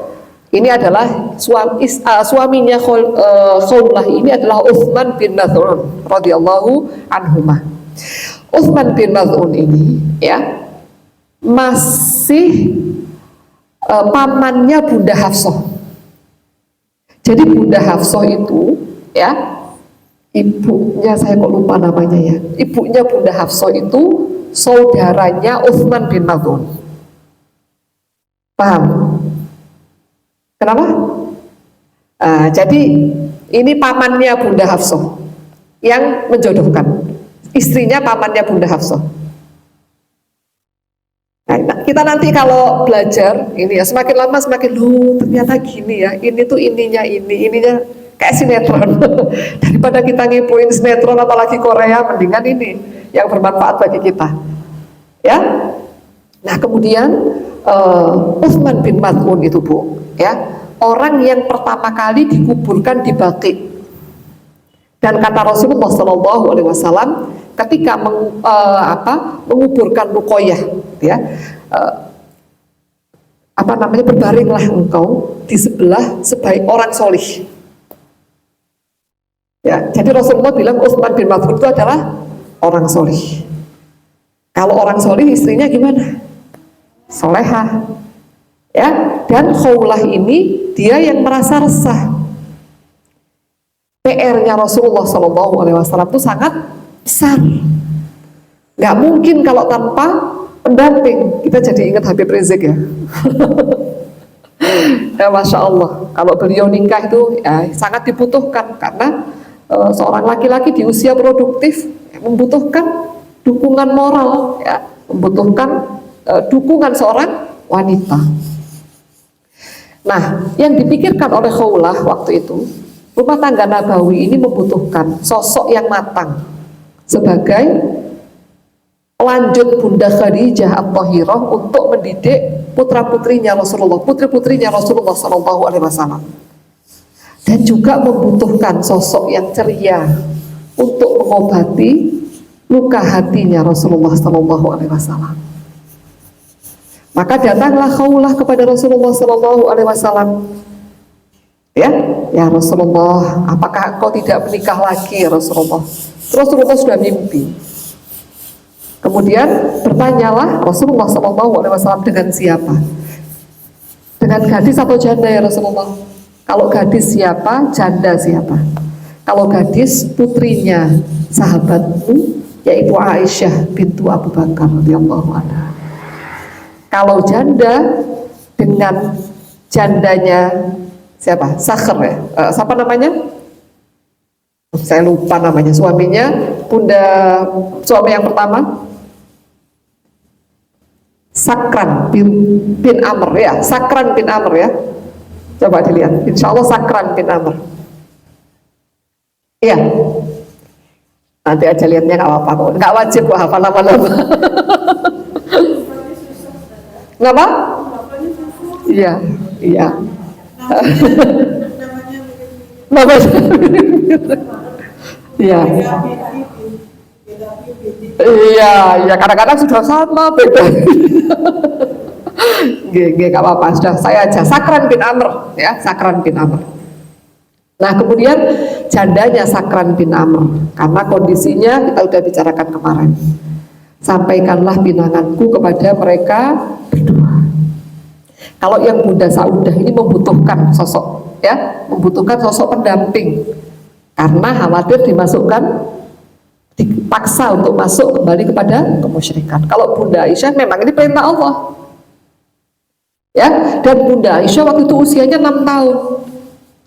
ini adalah suaminya Khawlah ini adalah Utsman bin Maz'un radhiyallahu anhuma. Utsman bin Maz'un ini ya masih pamannya Bunda Hafsah. Jadi Bunda Hafsah itu ya, ibunya saya kok lupa namanya ya. Ibunya Bunda Hafsah itu saudaranya Utsman bin Maz'un. Paham? Kenapa? Jadi ini pamannya Bunda Hafsah yang menjodohkan. Istrinya pamannya Bunda Hafsah. Nah, kita nanti kalau belajar ini ya, semakin lama semakin ternyata gini ya, ini tuh ininya kayak sinetron. Daripada kita ngepoin sinetron apalagi Korea, mendingan ini yang bermanfaat bagi kita. Ya. Nah, kemudian Utsman bin Maz'un itu Bu, ya, orang yang pertama kali dikuburkan di Baqi. Dan kata Rasulullah SAW ketika menguburkan Ruqayyah, ya, berbaringlah engkau di sebelah sebaik orang solih. Ya, jadi Rasulullah bilang Utsman bin Maz'un itu adalah orang solih. Kalau orang solih istrinya gimana? Solehah. Ya, dan Khawlah ini dia yang merasa resah. PR-nya Rasulullah SAW itu sangat besar. Gak mungkin kalau tanpa pendamping. Kita jadi ingat Habib Rizik ya. Ya Masya Allah, kalau beliau nikah itu ya, sangat dibutuhkan karena seorang laki-laki di usia produktif ya, membutuhkan dukungan moral, ya, membutuhkan dukungan seorang wanita. Nah, yang dipikirkan oleh Khawlah waktu itu, rumah tangga Nabawi ini membutuhkan sosok yang matang sebagai lanjut Bunda Khadijah At-Thahirah untuk mendidik putra-putrinya Rasulullah, putri-putrinya Rasulullah Sallallahu Alaihi Wasallam, dan juga membutuhkan sosok yang ceria untuk mengobati luka hatinya Rasulullah Sallallahu Alaihi Wasallam. Maka datanglah Khawlah kepada Rasulullah Sallallahu Alaihi Wasallam. Ya Rasulullah, apakah engkau tidak menikah lagi ya Rasulullah? Rasulullah sudah mimpi. Kemudian bertanyalah Rasulullah SAW dengan siapa? Dengan gadis atau janda ya Rasulullah? Kalau gadis siapa? Janda siapa? Kalau gadis putrinya sahabatmu, yaitu Aisyah bintu Abu Bakar radhiyallahu anha. Kalau janda dengan jandanya siapa? Sakhr ya? Siapa namanya? Saya lupa namanya. Suaminya suami yang pertama Sakran bin Amr ya, Sakran bin Amr ya. Coba dilihat, insya Allah Sakran bin Amr. Iya. Nanti aja lihatnya nggak apa-apa kok, nggak wajib kok hafal nama-nama. Kenapa? Iya. Namanya. Iya. Iya, kadang-kadang sudah sama beda. Gak apa-apa, sudah saya aja. Sakran bin Amr, ya, Sakran bin Amr. Nah, kemudian jandanya Sakran bin Amr, karena kondisinya kita sudah bicarakan kemarin. Sampaikanlah pinanganku kepada mereka berdua. Kalau yang Bunda Saudah ini membutuhkan sosok, ya, membutuhkan sosok pendamping, karena khawatir dipaksa untuk masuk kembali kepada kemusyrikan. Kalau Bunda Aisyah memang ini perintah Allah, ya, dan Bunda Aisyah waktu itu usianya 6 tahun.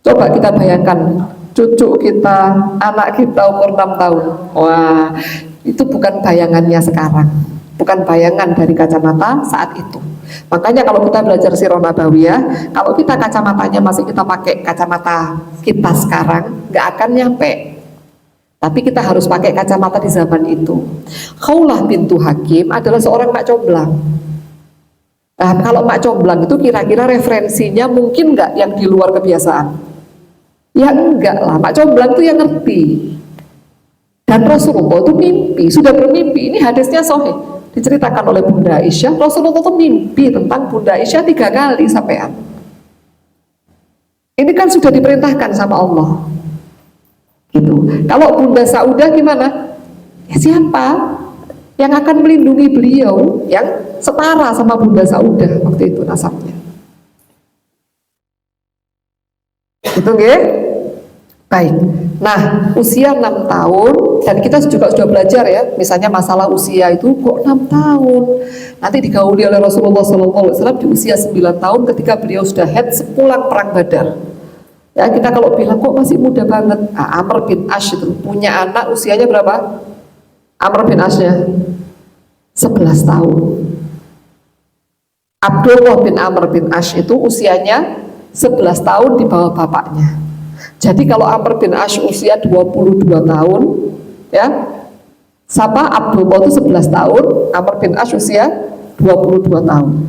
Coba kita bayangkan cucu kita, anak kita umur 6 tahun. Wah, itu bukan bayangannya sekarang, bukan bayangan dari kacamata saat itu. Makanya kalau kita belajar Sirah Nabawiyah, kalau kita kacamatanya masih kita pakai kacamata kita sekarang, nggak akan nyampe. Tapi kita harus pakai kacamata di zaman itu. Khawlah bintu Hakim adalah seorang mak comblang. Nah, kalau mak comblang itu kira-kira referensinya mungkin nggak yang di luar kebiasaan? Ya enggak lah, mak comblang itu yang ngerti. Dan Rasulullah itu mimpi, sudah bermimpi. Ini hadisnya sahih, diceritakan oleh Bunda Aisyah. Rasulullah itu mimpi tentang Bunda Aisyah 3 kali sampean. Ini kan sudah diperintahkan sama Allah. Gitu. Kalau Bunda Saudah gimana? Ya, siapa yang akan melindungi beliau yang setara sama Bunda Saudah waktu itu nasabnya? Itu nggih? Baik. Nah, usia 6 tahun, dan kita juga sudah belajar ya, misalnya masalah usia itu kok 6 tahun. Nanti digauli oleh Rasulullah SAW di usia 9 tahun ketika beliau sudah haid sepulang perang Badar. Ya, kita kalau bilang kok masih muda banget. Amr bin Ash itu punya anak usianya berapa? Amr bin Ashnya 11 tahun. Abdullah bin Amr bin Ash itu usianya 11 tahun di bawah bapaknya. Jadi kalau Amr bin Ash usia 22 tahun, ya, sama Abdullah itu 11 tahun, Amr bin Ash usia 22 tahun.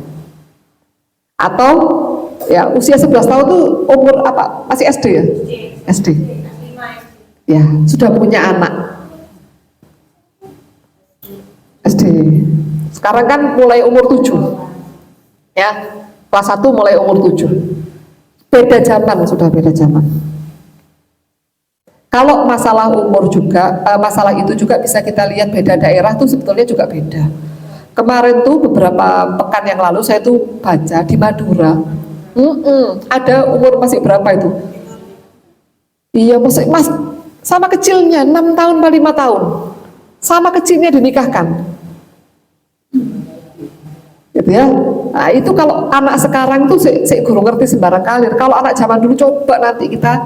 Atau ya usia 11 tahun itu umur apa? Masih SD ya? SD. Ya, sudah punya anak. SD. Sekarang kan mulai umur 7. Ya, kelas 1 mulai umur 7. Beda zaman, sudah beda zaman. Kalau masalah umur juga, masalah itu juga bisa kita lihat beda daerah tuh sebetulnya juga beda. Kemarin tuh beberapa pekan yang lalu saya tuh baca di Madura. Ada umur masih berapa itu? Iya, masih sama kecilnya 6 tahun atau 5 tahun. Sama kecilnya dinikahkan. gitu ya. Nah itu kalau anak sekarang tuh saya guru ngerti sembarang kalir. Kalau anak zaman dulu coba nanti kita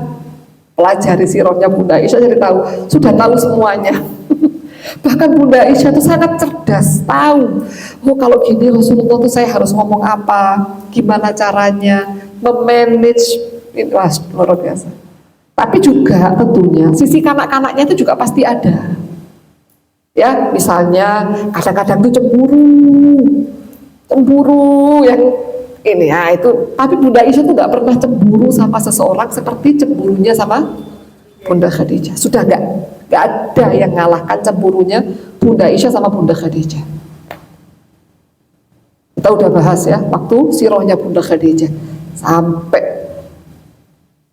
pelajari sirahnya Bunda Aisyah, jadi tahu, sudah tahu semuanya. Bahkan Bunda Aisyah itu sangat cerdas, tahu, oh kalau gini Rasulullah tuh saya harus ngomong apa, gimana caranya, memanage, wah luar biasa. Tapi juga tentunya sisi kanak-kanaknya itu juga pasti ada. Ya, misalnya kadang-kadang tuh cemburu yang ini ya itu. Tapi Bunda Aisyah tuh nggak pernah cemburu sama seseorang seperti cemburunya sama Bunda Khadijah. Sudah nggak ada yang ngalahkan cemburunya Bunda Aisyah sama Bunda Khadijah. Kita udah bahas ya waktu sirahnya Bunda Khadijah, sampai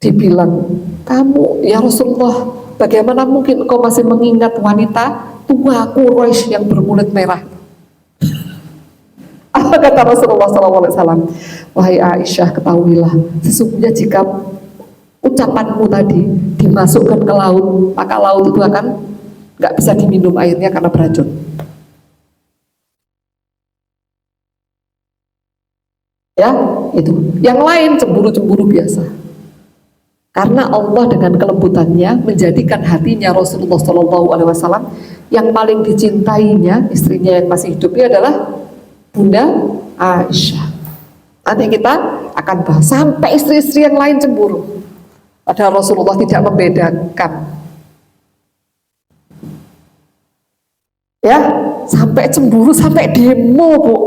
dibilang, kamu ya Rasulullah, bagaimana mungkin engkau masih mengingat wanita tua Quraisy yang berkulit merah? Apa kata Rasulullah SAW? Wahai Aisyah, ketahuilah, sesungguhnya jika ucapanmu tadi dimasukkan ke laut, maka laut itu akan nggak bisa diminum airnya karena beracun. Ya, itu. Yang lain cemburu-cemburu biasa. Karena Allah dengan kelembutannya menjadikan hatinya Rasulullah SAW yang paling dicintainya, istrinya yang masih hidup ini adalah Bunda Aisyah. Nanti kita akan bahas sampai istri-istri yang lain cemburu. Padahal Rasulullah tidak membedakan. Ya, sampai cemburu, sampai demo, Bu.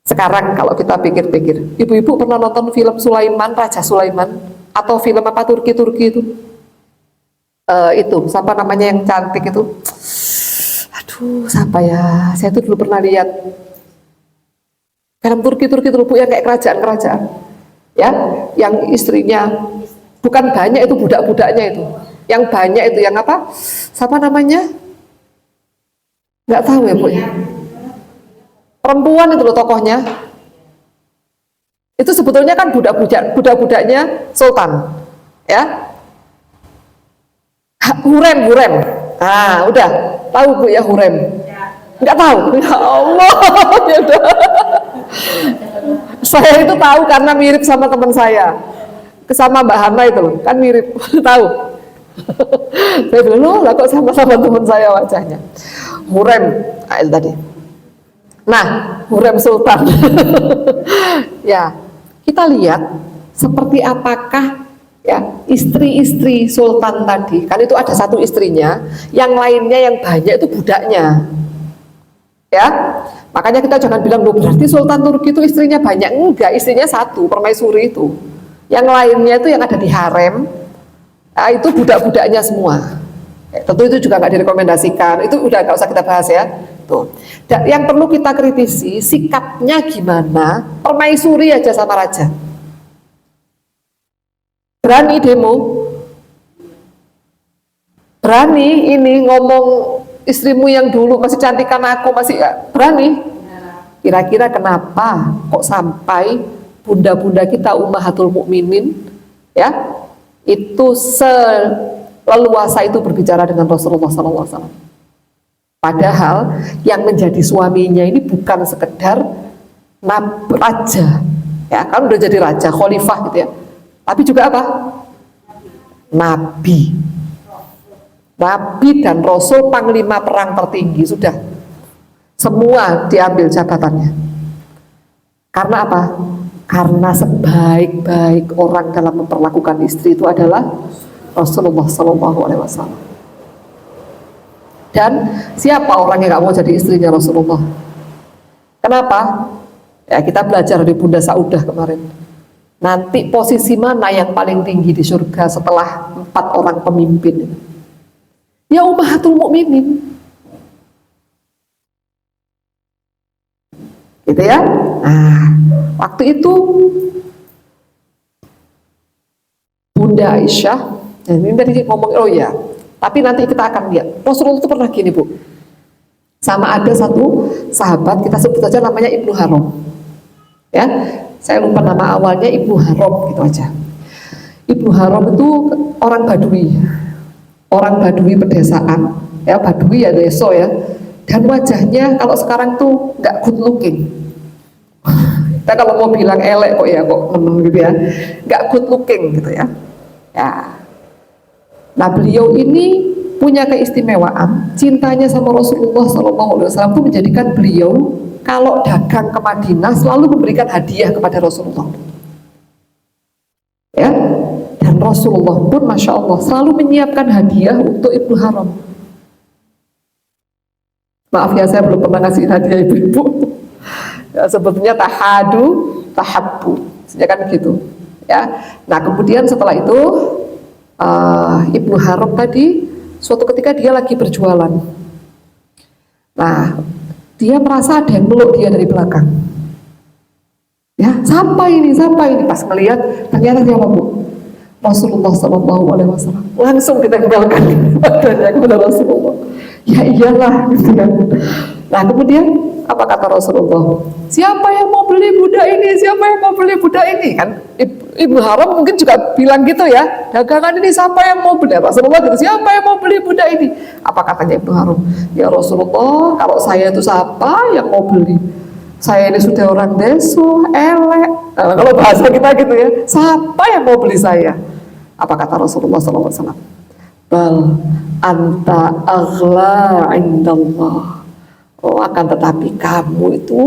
Sekarang kalau kita pikir-pikir, ibu-ibu pernah nonton film Sulaiman, Raja Sulaiman, atau film apa Turki-Turki itu? Itu, siapa namanya yang cantik itu? Aduh, siapa ya? Saya tuh dulu pernah lihat film Turki-Turki itu, Bu, yang kayak kerajaan-kerajaan. Ya, yang istrinya bukan banyak, itu budak-budaknya itu. Yang banyak itu yang apa? Siapa namanya? Nggak tahu ya, Bu ya. Perempuan itu loh tokohnya. Itu sebetulnya kan budak-budaknya Sultan. Ya. Hurem. Nah, udah tahu Bu ya Hurem? Nggak tahu. Ya Allah. Ya udah. Saya itu tahu karena mirip sama teman saya. Sama Mbak Hana itu loh, kan mirip. Tahu. Saya bilang, lah kok sama-sama teman saya wajahnya. Hurem, itu tadi. Nah, Hurem Sultan. Ya, kita lihat seperti apakah ya istri-istri Sultan tadi. Kan itu ada satu istrinya, yang lainnya yang banyak itu budaknya. Ya, makanya kita jangan bilang loh berarti Sultan Turki itu istrinya banyak. Enggak, istrinya satu, permaisuri itu. Yang lainnya itu yang ada di harem, nah, itu budak-budaknya semua. Tentu itu juga nggak direkomendasikan. Itu udah nggak usah kita bahas ya. Tuh. Dan yang perlu kita kritisi sikapnya gimana permaisuri aja sama raja. Berani demo, berani ini ngomong istrimu yang dulu masih cantikan aku masih berani. Kira-kira kenapa kok sampai bunda-bunda kita ummahatul mukminin ya itu seleluasa itu berbicara dengan Rasulullah SAW. Padahal yang menjadi suaminya ini bukan sekedar raja, ya kan udah jadi raja, khalifah gitu ya. Tapi juga apa? Nabi dan Rasul, panglima perang tertinggi, sudah semua diambil jabatannya. Karena apa? Karena sebaik-baik orang dalam memperlakukan istri itu adalah Rasulullah SAW. Dan siapa orang yang gak mau jadi istrinya Rasulullah? Kenapa? Ya kita belajar di Bunda Saudah kemarin. Nanti posisi mana yang paling tinggi di surga setelah 4 orang pemimpin? Ya ummahatul mukminin. Gitu ya. Nah, waktu itu Bunda Aisyah, dan ini tadi ngomong, oh ya, tapi nanti kita akan lihat Rasulullah itu pernah gini Bu, sama ada satu sahabat, kita sebut saja namanya Ibnu Haram ya, saya lupa nama awalnya, Ibnu Haram gitu aja. Ibnu Haram itu orang Badui pedesaan ya, Badui ya, deso ya, dan wajahnya kalau sekarang tuh nggak good looking. Kita kalau mau bilang elek kok ya kok gitu ya, nggak good looking gitu ya. Ya. Nah beliau ini punya keistimewaan, cintanya sama Rasulullah SAW itu menjadikan beliau kalau dagang ke Madinah selalu memberikan hadiah kepada Rasulullah. Ya, dan Rasulullah pun masya Allah selalu menyiapkan hadiah untuk Ibnu Haram. Maaf ya, saya belum pernah ngasih hadiah ibu-ibu. Ya, sebetulnya tahadu, tahabbu, sejak kan gitu. Ya, nah kemudian setelah itu Ibnu Haram tadi suatu ketika dia lagi berjualan. Nah, dia merasa ada yang meluk dia dari belakang. Ya, siapa ini? Pas melihat ternyata siapa bu? Rasulullah SAW. Langsung kita tinggalkan badannya kepada Rasulullah. Ya iyalah, gitu kan. Nah kemudian apa kata Rasulullah? Siapa yang mau beli budak ini? Siapa yang mau beli budak ini? Kan Ibnu Haram mungkin juga bilang gitu ya. Dagangan ini siapa yang mau beli? Rasulullah gitu. Siapa yang mau beli budak ini? Apa katanya Ibnu Haram? Ya Rasulullah, kalau saya itu siapa yang mau beli? Saya ini sudah orang desu, elek. Nah, kalau bahasa kita gitu ya, siapa yang mau beli saya? Apa kata Rasulullah SAW? Bal anta aghla indallah. Oh, akan tetapi kamu itu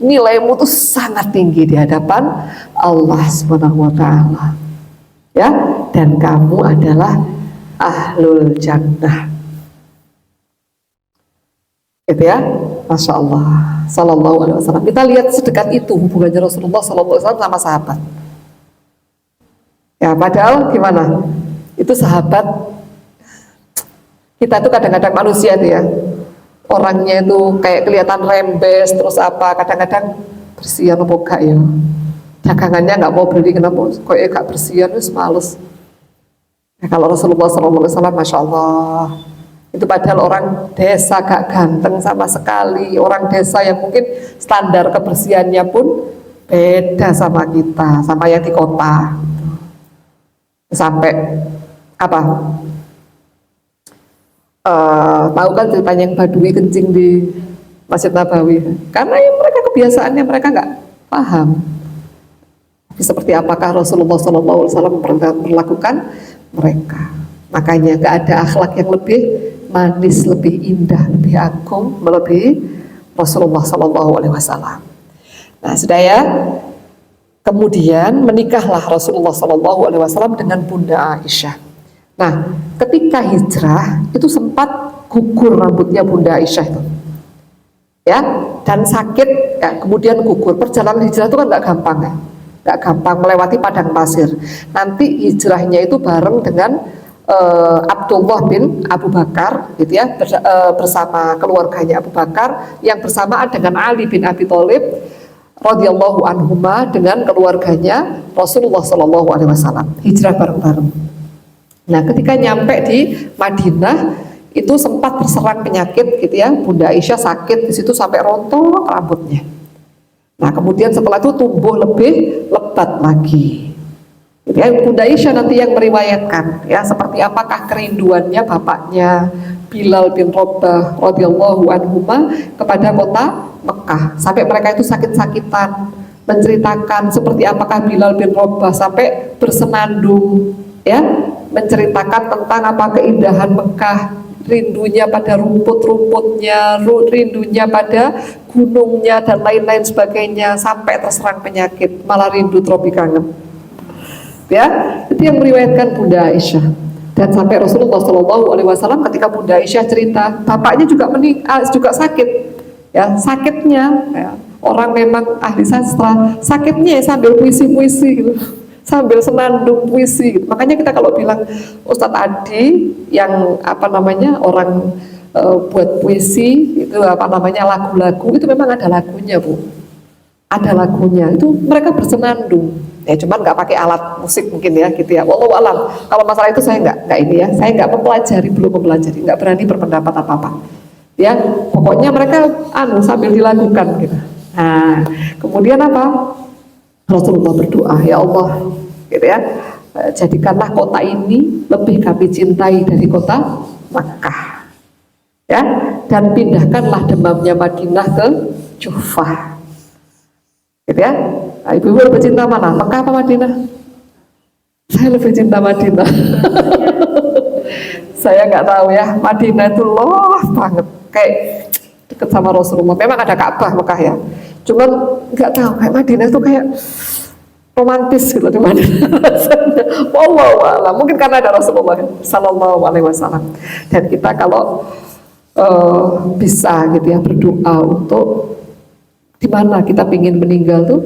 nilaimu itu sangat tinggi di hadapan Allah Subhanahu wa taala. Ya, dan kamu adalah ahlul jannah. Gitu ya. Masya Allah, Sallallahu Alaihi Wasallam. Kita lihat sedekat itu hubungannya Rasulullah Sallallahu Alaihi Wasallam sama sahabat. Ya, padahal gimana? Itu sahabat. Kita itu kadang-kadang manusia itu ya. Orangnya itu kayak kelihatan rembes terus apa. Kadang-kadang bersihan apa gak ya? Dagangannya nggak mau beli kenapa? Kok ya gak bersihan itu males. Ya, kalau Rasulullah Sallallahu Alaihi Wasallam, Masya Allah. Itu padahal orang desa gak ganteng sama sekali, orang desa yang mungkin standar kebersihannya pun beda sama kita, sama yang di kota. Sampai apa? Tahu kan ceritanya yang Badui kencing di Masjid Nabawi? Karena ya mereka kebiasaannya mereka nggak paham. Seperti apakah Rasulullah SAW memperlakukan mereka? Makanya gak ada akhlak yang lebih manis, lebih indah, lebih agung, melebihi Rasulullah SAW. Nah, sudah ya. Kemudian menikahlah Rasulullah SAW dengan Bunda Aisyah. Nah, ketika hijrah itu sempat gugur rambutnya Bunda Aisyah itu, ya, dan sakit, ya, kemudian gugur. Perjalanan hijrah itu kan nggak gampang ya, nggak gampang melewati padang pasir. Nanti hijrahnya itu bareng dengan Abdullah bin Abu Bakar, gitu ya, bersama keluarganya Abu Bakar yang bersamaan dengan Ali bin Abi Thalib radhiyallahu anhuma dengan keluarganya Rasulullah Shallallahu Alaihi Wasallam, hijrah bareng-bareng. Nah, ketika nyampe di Madinah itu sempat terserang penyakit, gitu ya, Bunda Aisyah sakit di situ sampai rontok rambutnya. Nah, kemudian setelah itu tumbuh lebih lebat lagi. Ya, Bunda Aisyah nanti yang meriwayatkan ya seperti apakah kerinduannya bapaknya Bilal bin Rabah radhiyallahu anhuma kepada kota Mekah sampai mereka itu sakit-sakitan, menceritakan seperti apakah Bilal bin Rabah sampai bersenandung ya, menceritakan tentang apa keindahan Mekah, rindunya pada rumput-rumputnya, rindunya pada gunungnya dan lain-lain sebagainya, sampai terserang penyakit malah rindu tropi kangen. Ya, itu yang meriwayatkan Bunda Aisyah. Dan sampai Rasulullah Shallallahu Alaihi Wasallam ketika Bunda Aisyah cerita, bapaknya juga juga sakit. Ya, sakitnya ya, orang memang ahli sastra, sakitnya ya sambil puisi-puisi gitu, sambil senandung puisi gitu. Makanya kita kalau bilang Ustadz Adi yang apa namanya orang buat puisi itu apa namanya lagu-lagu itu memang ada lagunya Bu, ada lagunya itu mereka bersenandung. Ya cuman nggak pakai alat musik mungkin ya gitu ya. Wallahu alam. Kalau masalah itu saya nggak ini ya. Saya nggak mempelajari, belum mempelajari, nggak berani berpendapat apa-apa. Ya pokoknya mereka sambil dilakukan gitu. Nah kemudian apa? Rasulullah berdoa, ya Allah, gitu ya. Jadikanlah kota ini lebih kami cintai dari kota Makkah. ya, dan pindahkanlah demamnya Madinah ke Jufah, gitu ya. Nah, ibu-ibu lebih cinta mana, Mekah apa Madinah? Saya lebih cinta Madinah. Saya nggak tahu ya, Madinah itu loh banget, kayak deket sama Rasulullah. Memang ada Ka'bah Mekah ya, cuman nggak tahu kayak Madinah itu kayak romantis gitu di Madinah. Wow, mungkin karena ada Rasulullah Sallallahu Alaihi Wasallam. Dan kita kalau bisa gitu ya berdoa untuk di mana kita ingin meninggal tuh,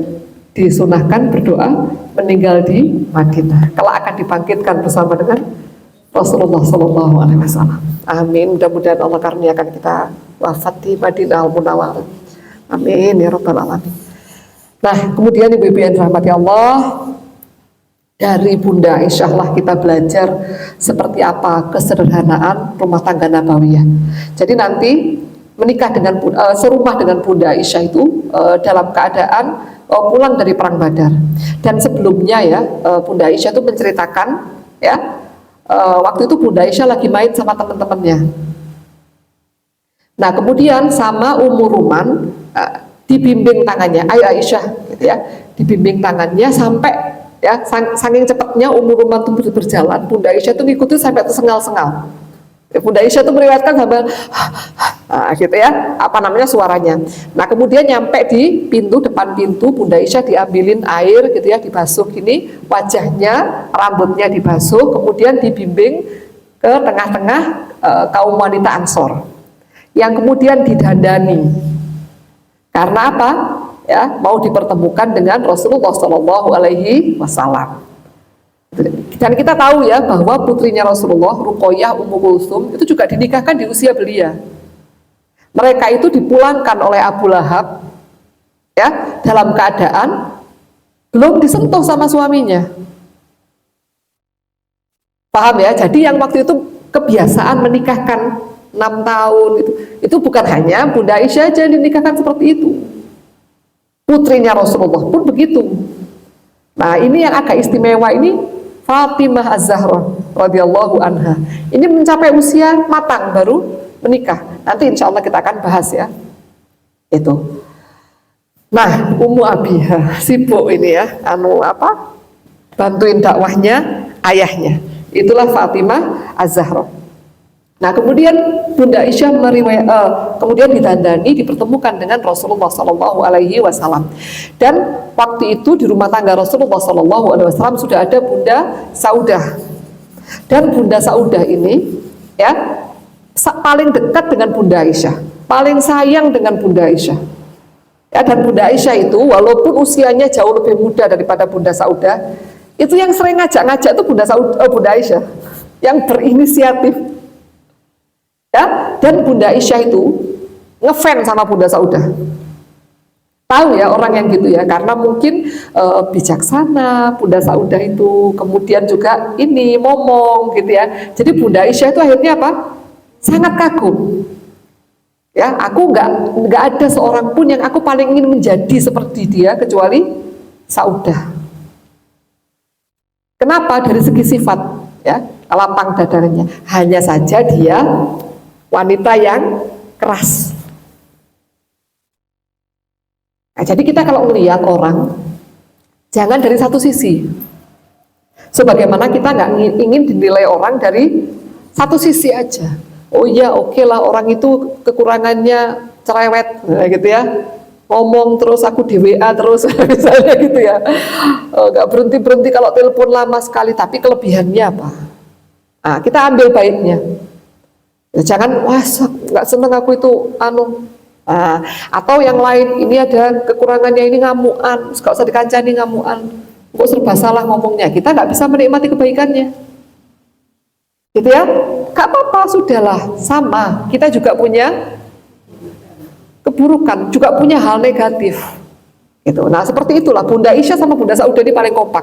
disunahkan berdoa meninggal di Madinah. Kalau akan dibangkitkan bersama dengan Rasulullah Sallallahu Alaihi Wasallam. Amin. Mudah-mudahan Allah karuniakan kita wafat di Madinah Al-Munawwarah. Amin ya Rabbal Alamin. Nah, kemudian ibu-ibu yang dirahmati Allah, dari Bunda Aisyah lah kita belajar seperti apa kesederhanaan rumah tangga Nabawiyah. Jadi nanti menikah dengan serumah dengan Bunda Aisyah itu dalam keadaan pulang dari perang Badar. Dan sebelumnya ya, Bunda Aisyah itu menceritakan ya, waktu itu Bunda Aisyah lagi main sama teman-temannya. Nah, kemudian sama Ummu Ruman dibimbing tangannya, ayo Aisyah gitu ya, dibimbing tangannya sampai ya, saking cepatnya Ummu Ruman itu berjalan, Bunda Aisyah itu ngikutin sampai tersengal-sengal. Bunda Aisyah itu meriwayatkan sampai gitu ya, apa namanya suaranya. Nah, kemudian nyampe di depan pintu, Bunda Aisyah diambilin air gitu ya, dibasuh gini wajahnya, rambutnya dibasuh, kemudian dibimbing ke tengah-tengah kaum wanita Ansor yang kemudian didandani. Karena apa? Ya, mau dipertemukan dengan Rasulullah Shallallahu Alaihi Wasallam. Dan kita tahu ya bahwa putrinya Rasulullah, Ruqayyah Ummu Kulsum, itu juga dinikahkan di usia belia. Mereka itu dipulangkan oleh Abu Lahab ya, dalam keadaan belum disentuh sama suaminya. Paham ya? Jadi yang waktu itu kebiasaan menikahkan 6 tahun itu bukan hanya Bunda Aisyah aja yang dinikahkan seperti itu. Putrinya Rasulullah pun begitu. Nah, ini yang agak istimewa ini Fatimah Az-Zahra radhiyallahu anha. Ini mencapai usia matang baru menikah. Nanti insya Allah kita akan bahas ya. Itu. Nah, Ummu Abiha sibuk ini ya, bantuin dakwahnya ayahnya. Itulah Fatimah Az-Zahra. Nah, kemudian Bunda Aisyah kemudian ditandani dipertemukan dengan Rasulullah Shallallahu Alaihi Wasallam. Dan waktu itu di rumah tangga Rasulullah Shallallahu Alaihi Wasallam sudah ada Bunda Saudah. Dan Bunda Saudah ini ya paling dekat dengan Bunda Aisyah, paling sayang dengan Bunda Aisyah. Ya, dan Bunda Aisyah itu walaupun usianya jauh lebih muda daripada Bunda Saudah, itu yang sering ngajak-ngajak itu Bunda Aisyah yang berinisiatif. Ya, dan Bunda Aisyah itu ngefans sama Bunda Saudah. Tahu ya orang yang gitu ya, karena mungkin bijaksana Bunda Saudah itu, kemudian juga ini ngomong gitu ya. Jadi Bunda Aisyah itu akhirnya apa? Sangat kagum. Ya, aku nggak ada seorang pun yang aku paling ingin menjadi seperti dia kecuali Saudah. Kenapa? Dari segi sifat ya, lapang dadanya. Hanya saja dia wanita yang keras. Nah, jadi kita kalau melihat orang, jangan dari satu sisi. Sebagaimana kita nggak ingin dinilai orang dari satu sisi aja. Oh iya, oke lah orang itu kekurangannya cerewet, nah, gitu ya. Ngomong terus, aku di WA terus, misalnya gitu ya. Nggak berhenti-berhenti kalau telepon lama sekali, tapi kelebihannya apa? Nah, kita ambil baiknya. Ya, jangan, wah nggak seneng aku itu atau yang lain, ini ada kekurangannya, ini ngamuan, nggak usah dikancani ngamuan, kok serba salah ngomongnya. Kita nggak bisa menikmati kebaikannya, gitu ya. Gak apa-apa, sudahlah, sama. Kita juga punya keburukan, juga punya hal negatif, gitu. Nah, seperti itulah Bunda Aisyah sama Bunda Saudah ini paling kompak.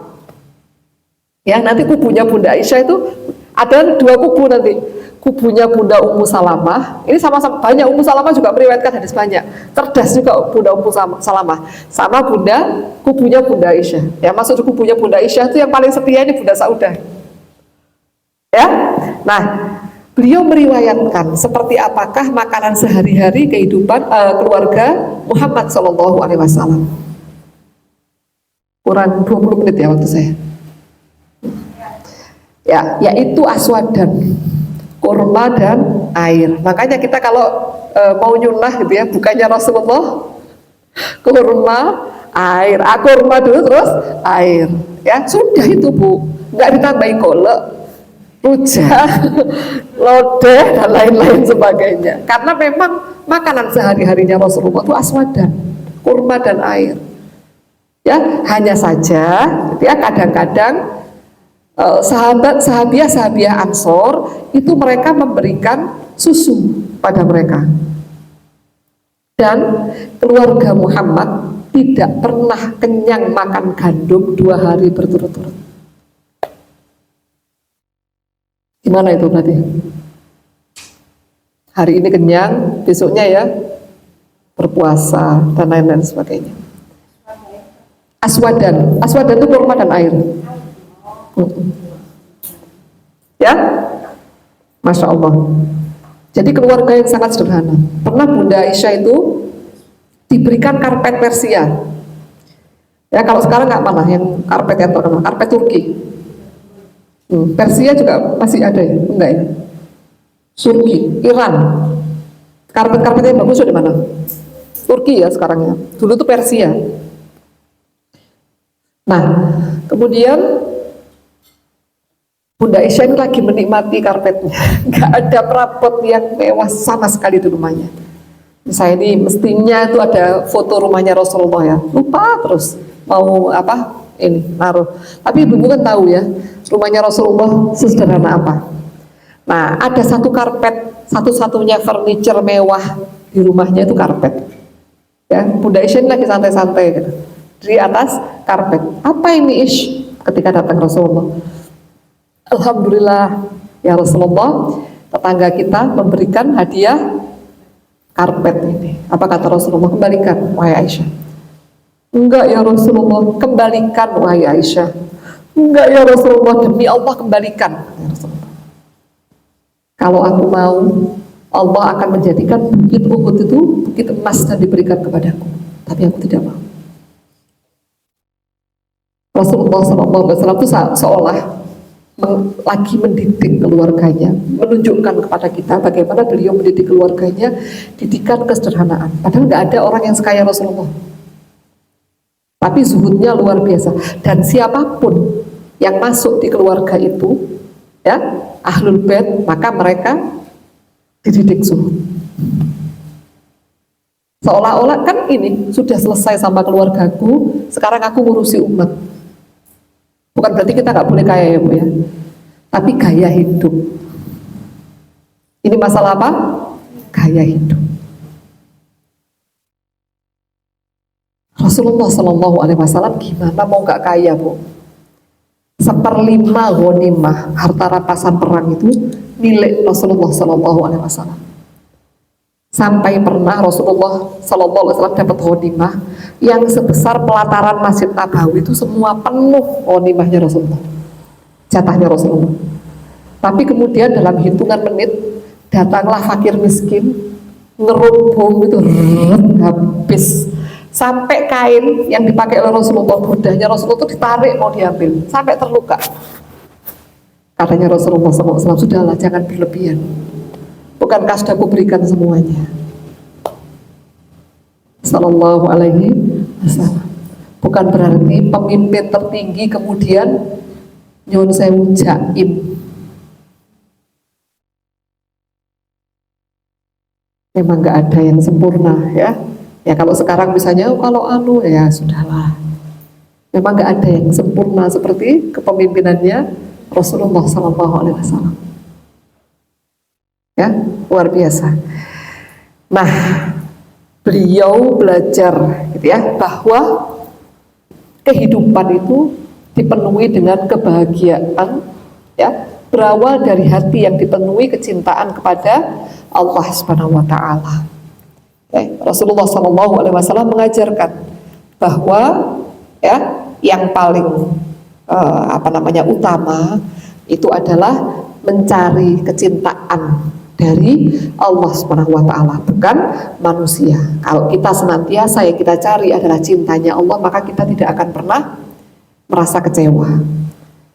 Ya, nanti kubunya Bunda Aisyah itu ada 2 kubu nanti. Kubunya Bunda Ummu Salamah, ini sama-sama banyak, Ummu Salamah juga meriwayatkan hadis banyak, cerdas juga Bunda Ummu Salamah, sama kubunya Bunda Aisyah. Ya, maksud kubunya Bunda Aisyah itu yang paling setia ini Bunda Saudah. Ya, nah Beliau meriwayatkan seperti apakah makanan sehari-hari kehidupan keluarga Muhammad Shallallahu Alaihi Wasallam. Kurang 20 menit ya waktu saya. Ya, yaitu aswadan, kurma dan air. Makanya kita kalau mau nyunah gitu ya, bukannya Rasulullah kurma, air, kurma dulu terus air. Ya sudah itu Bu, nggak ditambahin kolak, rujak, lodeh dan lain-lain sebagainya. Karena memang makanan sehari-harinya Rasulullah itu aswadan, kurma dan air. Ya, hanya saja ya kadang-kadang sahabiah Ansor itu mereka memberikan susu pada mereka. Dan keluarga Muhammad tidak pernah kenyang makan gandum 2 hari berturut-turut. Gimana itu berarti? Hari ini kenyang, besoknya ya berpuasa dan lain-lain sebagainya. Aswadan itu kurma dan air. Ya, Masya Allah. Jadi keluarga yang sangat sederhana. Pernah Bunda Aisyah itu diberikan karpet Persia. Ya, kalau sekarang nggak mana yang karpet yang terkenal, karpet Turki. Persia juga masih ada ya? Enggak ya? Turki, Iran. Karpet-karpet yang bagus di mana? Turki ya sekarang ya. Dulu tuh Persia. Nah, kemudian Bunda Aisyah ini lagi menikmati karpetnya. Nggak ada perabot yang mewah sama sekali di rumahnya. Saya ini mestinya itu ada foto rumahnya Rasulullah ya. Lupa terus mau apa ini naruh. Tapi ibu kan tahu ya rumahnya Rasulullah sesederhana apa. Nah ada satu karpet, satu-satunya furniture mewah di rumahnya itu karpet. Ya Bunda Aisyah ini lagi santai-santai gitu. Di atas karpet. Apa ini Ish? Ketika datang Rasulullah. Alhamdulillah ya Rasulullah, tetangga kita memberikan hadiah karpet ini. Apa kata Rasulullah? Kembalikan wahai Aisyah. Enggak ya Rasulullah, kembalikan wahai Aisyah. Enggak ya Rasulullah, demi Allah kembalikan ya Rasulullah. Kalau aku mau, Allah akan menjadikan bukit Uhud itu bukit emas dan diberikan kepadaku. Tapi aku tidak mau. Rasulullah SAW itu seolah lagi mendidik keluarganya, menunjukkan kepada kita bagaimana beliau mendidik keluarganya, didikan kesederhanaan. Padahal nggak ada orang yang sekaya Rasulullah, tapi zuhudnya luar biasa. Dan siapapun yang masuk di keluarga itu, ya ahlul bait, maka mereka dididik zuhud. Seolah-olah kan ini sudah selesai sama keluargaku, sekarang aku ngurusi umat. Bukan berarti kita nggak boleh kaya ya Bu ya, tapi gaya hidup. Ini masalah apa? Gaya hidup. Rasulullah Shallallahu Alaihi Wasallam gimana mau nggak kaya Bu? 1/5 ghanimah harta rampasan perang itu milik Rasulullah Shallallahu Alaihi Wasallam. Sampai pernah Rasulullah Shallallahu Alaihi Wasallam dapat ghanimah yang sebesar pelataran Masjid Nabawi itu semua penuh ghanimahnya Rasulullah, jatahnya Rasulullah. Tapi kemudian dalam hitungan menit datanglah fakir miskin ngerubung itu habis, sampai kain yang dipakai oleh Rasulullah, burdahnya Rasulullah itu ditarik mau diambil sampai terluka. Katanya Rasulullah SAW, sudahlah jangan berlebihan. Bukankah sudah kuberikan semuanya? Sallallahu alaihi wasallam. Bukan berarti pemimpin tertinggi kemudian nyun sewu jaim. Memang nggak ada yang sempurna ya. Ya kalau sekarang misalnya kalau ya sudahlah. Memang nggak ada yang sempurna seperti kepemimpinannya Rasulullah Sallallahu Alaihi Wasallam. Ya, luar biasa. Nah, beliau belajar gitu ya bahwa kehidupan itu dipenuhi dengan kebahagiaan ya, berawal dari hati yang dipenuhi kecintaan kepada Allah Subhanahu wa taala. Rasulullah Shallallahu Alaihi Wasallam mengajarkan bahwa ya yang paling utama itu adalah mencari kecintaan dari Allah Subhanahu wa taala, bukan manusia. Kalau kita senantiasa yang kita cari adalah cintanya Allah, maka kita tidak akan pernah merasa kecewa.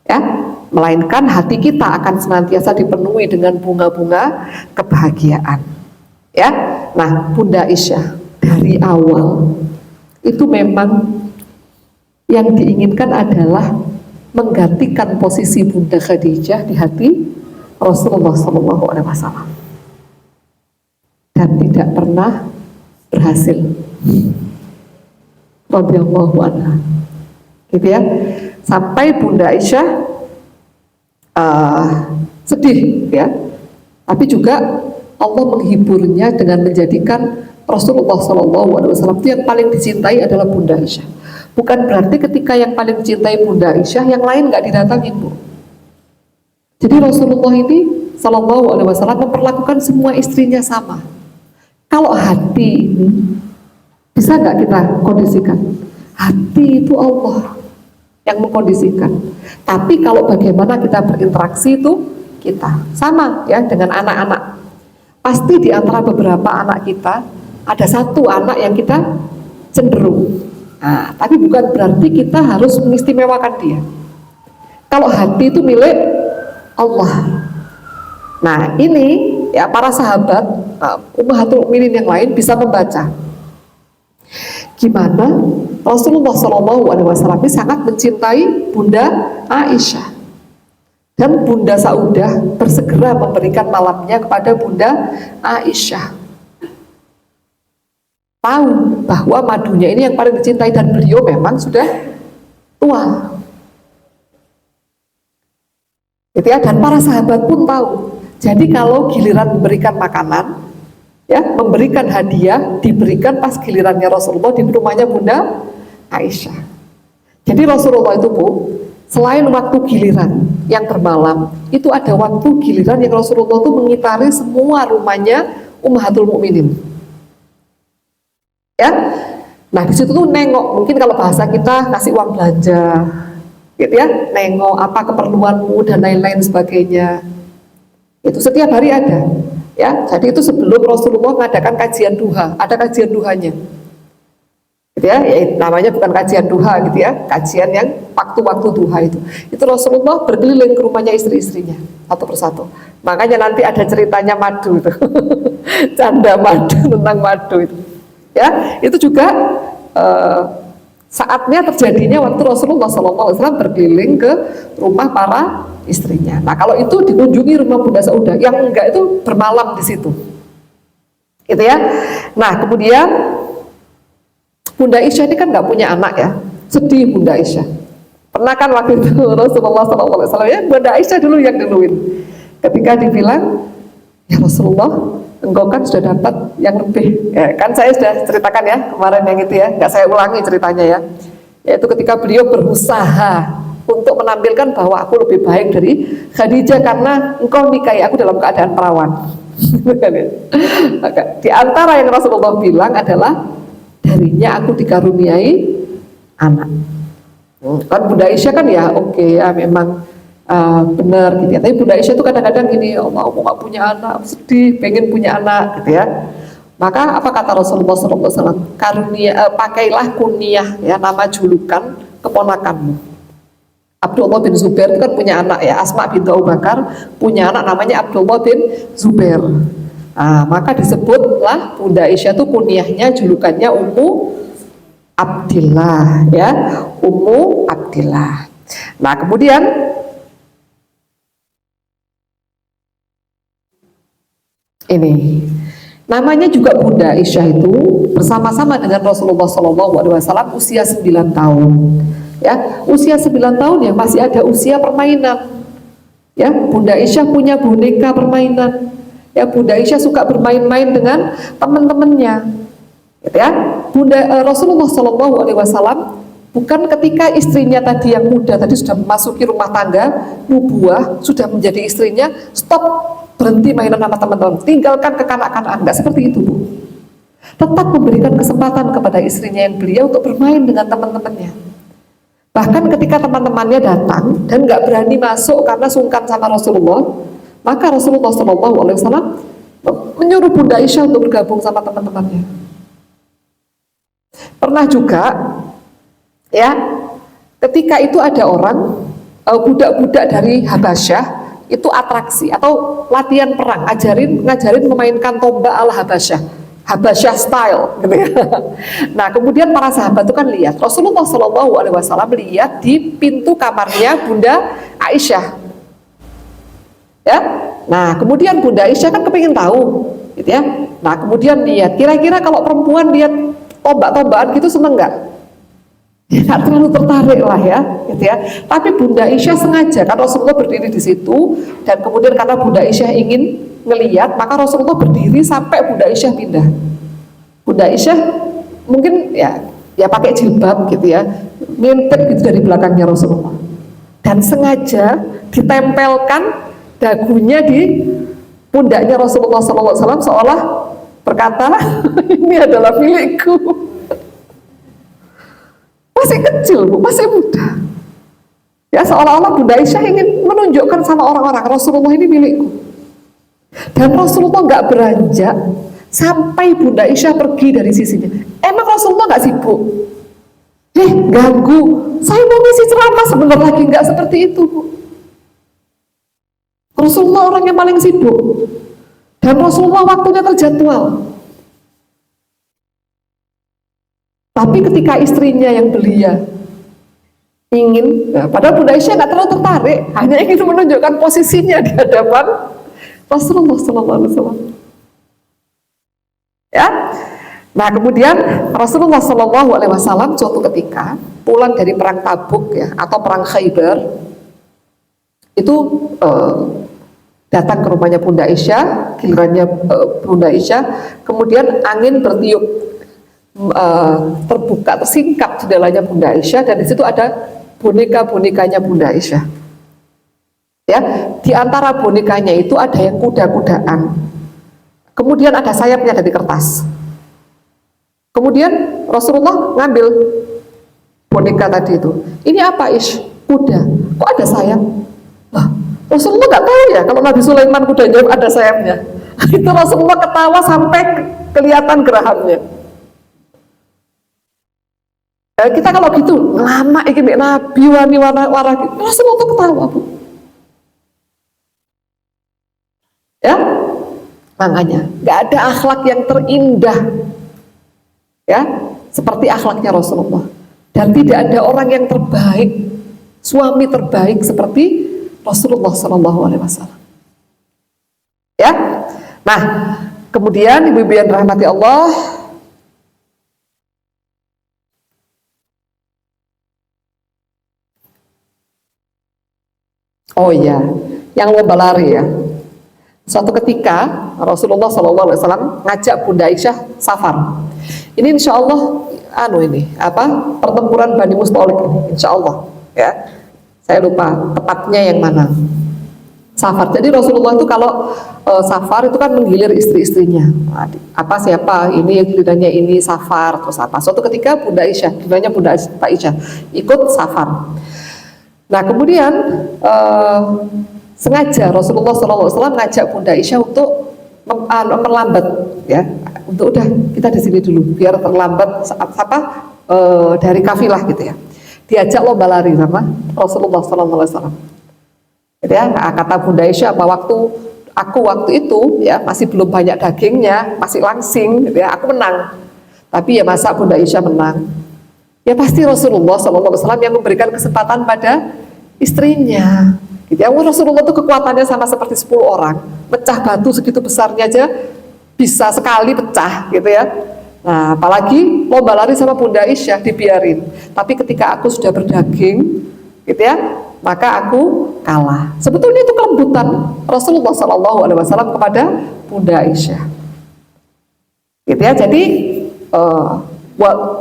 Ya, melainkan hati kita akan senantiasa dipenuhi dengan bunga-bunga kebahagiaan. Ya. Nah, Bunda Aisyah dari awal itu memang yang diinginkan adalah menggantikan posisi Bunda Khadijah di hati Rasulullah SAW, dan tidak pernah berhasil. Radhiyallahu anha, gitu ya. Sampai Bunda Aisyah sedih, ya. Tapi juga Allah menghiburnya dengan menjadikan Rasulullah SAW itu yang paling dicintai adalah Bunda Aisyah. Bukan berarti ketika yang paling dicintai Bunda Aisyah, yang lain nggak didatangin, Bu. Jadi Rasulullah ini SAW memperlakukan semua istrinya sama. Kalau hati ini bisa nggak kita kondisikan? Hati itu Allah yang mengkondisikan. Tapi kalau bagaimana kita berinteraksi itu kita sama, ya, dengan anak-anak. Pasti di antara beberapa anak kita ada satu anak yang kita cenderung. Nah, tapi bukan berarti kita harus mengistimewakan dia. Kalau hati itu milik Allah. Nah, ini ya para sahabat Ummahatul Mukminin yang lain bisa membaca gimana Rasulullah SAW ini sangat mencintai Bunda Aisyah, dan Bunda Saudah bersegera memberikan malamnya kepada Bunda Aisyah. Tahu bahwa madunya ini yang paling dicintai, dan beliau memang sudah tua. Itu ya, dan para sahabat pun tahu. Jadi kalau giliran memberikan makanan, ya, memberikan hadiah, diberikan pas gilirannya Rasulullah di rumahnya Bunda Aisyah. Jadi Rasulullah itu, Bu, selain waktu giliran yang bermalam, itu ada waktu giliran yang Rasulullah itu mengitari semua rumahnya Ummahatul Mukminin. Ya, nah di situ tuh nengok, mungkin kalau bahasa kita kasih uang belanja, gitu ya, nengok apa keperluanmu dan lain-lain sebagainya. Itu setiap hari ada, ya. Jadi itu sebelum Rasulullah mengadakan kajian duha, ada kajian duhanya, gitu ya. Namanya bukan kajian duha, gitu ya, kajian yang waktu-waktu duha itu. Itu Rasulullah berkeliling ke rumahnya istri-istrinya satu persatu. Makanya nanti ada ceritanya madu itu, canda madu tentang madu itu. Ya, itu juga saatnya terjadinya waktu Rasulullah SAW berkeliling ke rumah para istrinya. Nah, kalau itu dikunjungi rumah Bunda Saudah, yang enggak itu bermalam di situ, gitu ya. Nah, kemudian Bunda Aisyah ini kan nggak punya anak, ya, sedih Bunda Aisyah. Pernah kan waktu itu Rasulullah SAW, ya, Bunda Aisyah dulu yang duluin. Ketika dibilang, ya Rasulullah, engkau kan sudah dapat yang lebih, ya, kan saya sudah ceritakan ya kemarin yang itu ya, nggak saya ulangi ceritanya ya, yaitu ketika beliau berusaha untuk menampilkan bahwa aku lebih baik dari Khadijah karena engkau nikahi aku dalam keadaan perawan. Di antara yang Rasulullah bilang adalah darinya aku dikaruniai anak. Kan Bunda Aisyah kan ya oke, ya memang benar gitu ya. Tapi Bunda Aisyah itu kadang-kadang gini, Allah aku gak punya anak, sedih, pengen punya anak gitu ya. Maka apa kata Rasulullah SAW? Pakailah kunyah, ya, nama julukan keponakanmu. Abdullah bin Zubair itu kan punya anak, ya, Asma bintu Abu Bakar punya anak namanya Abdullah bin Zubair. Nah, maka disebutlah Bunda Aisyah itu kunyahnya, julukannya Ummu Abdillah, ya, Ummu Abdillah. Nah, kemudian ini namanya juga Bunda Aisyah itu bersama-sama dengan Rasulullah SAW usia 9 tahun, ya, usia 9 tahun yang masih ada usia permainan, ya. Bunda Aisyah punya boneka permainan, ya. Bunda Aisyah suka bermain-main dengan teman-temannya, gitu ya. Rasulullah SAW bukan ketika istrinya tadi yang muda tadi sudah memasuki rumah tangga nubuah, sudah menjadi istrinya, stop, berhenti mainan sama teman-teman, tinggalkan kekanak-kanakan, enggak seperti itu, Bu. Tetap memberikan kesempatan kepada istrinya yang belia untuk bermain dengan teman-temannya. Bahkan ketika teman-temannya datang dan enggak berani masuk karena sungkan sama Rasulullah, Maka Rasulullah SAW menyuruh Bunda Aisyah untuk bergabung sama teman-temannya. Pernah juga, ya, ketika itu ada orang budak-budak dari Habasyah itu atraksi atau latihan perang, ngajarin memainkan tombak ala Habasyah style, gitu ya. Nah, kemudian para sahabat itu kan lihat Rasulullah SAW lihat di pintu kamarnya Bunda Aisyah, ya. Nah, kemudian Bunda Aisyah kan kepingin tahu, gitu ya. Nah, kemudian lihat kira-kira kalau perempuan lihat tombak-tombakan gitu seneng nggak? Ya, nggak terlalu tertarik lah ya, gitu ya. Tapi Bunda Aisyah sengaja, karena Rasulullah berdiri di situ, dan kemudian karena Bunda Aisyah ingin ngeliat, maka Rasulullah berdiri sampai Bunda Aisyah pindah. Bunda Aisyah mungkin ya pakai jilbab gitu ya, ngintip gitu dari belakangnya Rasulullah, dan sengaja ditempelkan dagunya di pundaknya Rasulullah SAW seolah berkata, ini adalah milikku. Masih kecil, Bu, masih muda. Ya, seolah-olah Bunda Aisyah ingin menunjukkan sama orang-orang Rasulullah ini milikku. Dan Rasulullah nggak beranjak sampai Bunda Aisyah pergi dari sisinya. Emang Rasulullah nggak sibuk? Ganggu. Saya mau ngisi ceramah sebentar lagi, nggak seperti itu, Bu. Rasulullah orang yang paling sibuk. Dan Rasulullah waktunya terjadwal. Tapi ketika istrinya yang belia ingin, padahal Bunda Aisyah nggak terlalu tertarik, hanya ingin menunjukkan posisinya di hadapan Rasulullah SAW. Ya, nah kemudian Rasulullah SAW suatu ketika pulang dari perang Tabuk ya atau perang Khaybar itu datang ke rumahnya Bunda Aisyah, gilirannya Bunda Aisyah, kemudian angin bertiup. Terbuka, tersingkap jendelanya Bunda Aisyah, dan di situ ada boneka-bonekanya Bunda Aisyah. Ya, di antara bonekanya itu ada yang kuda-kudaan. Kemudian ada sayapnya dari kertas. Kemudian Rasulullah ngambil boneka tadi itu. Ini apa, Ish? Kuda. Kok ada sayap? Lah, Rasulullah nggak tahu ya kalau Nabi Sulaiman kudanya ada sayapnya. Itu Rasulullah ketawa sampai kelihatan gerahamnya. Kita kalau gitu lama iki mek Nabi wani warah gitu. Rasulullah tuh ketawa, Bu. Ya, makanya nggak ada akhlak yang terindah, ya, seperti akhlaknya Rasulullah. Dan tidak ada orang yang terbaik, suami terbaik seperti Rasulullah SAW. Ya, nah kemudian ibu-ibu yang dirahmati Allah. Oh iya, yang lomba lari ya. Suatu ketika Rasulullah SAW ngajak Bunda Aisyah safar. Ini insya Allah pertempuran Bani Mustalik ini, insya Allah ya. Saya lupa tepatnya yang mana. Safar. Jadi Rasulullah itu kalau safar itu kan menggilir istri-istrinya. Siapa ini gilirannya ini safar terus apa. Suatu ketika Bunda Aisyah, gilirannya Bunda Aisyah ikut safar. Nah kemudian sengaja Rasulullah SAW ngajak Bunda Aisyah untuk melambat ya, untuk udah kita di sini dulu biar terlambat dari kafilah gitu ya. Diajak lomba lari sama Rasulullah SAW. Gitu ya, kata Bunda Aisyah bahwa waktu itu ya masih belum banyak dagingnya, masih langsing, gitu ya, aku menang. Tapi ya masa Bunda Aisyah menang? Ya pasti Rasulullah SAW yang memberikan kesempatan pada istrinya. Gitu ya. Rasulullah itu kekuatannya sama seperti 10 orang, pecah batu segitu besarnya aja bisa sekali pecah, gitu ya. Nah, apalagi lomba lari sama Bunda Aisyah dibiarin. Tapi ketika aku sudah berdaging, gitu ya, maka aku kalah. Sebetulnya itu kelembutan Rasulullah SAW kepada Bunda Aisyah. Gitu ya. Jadi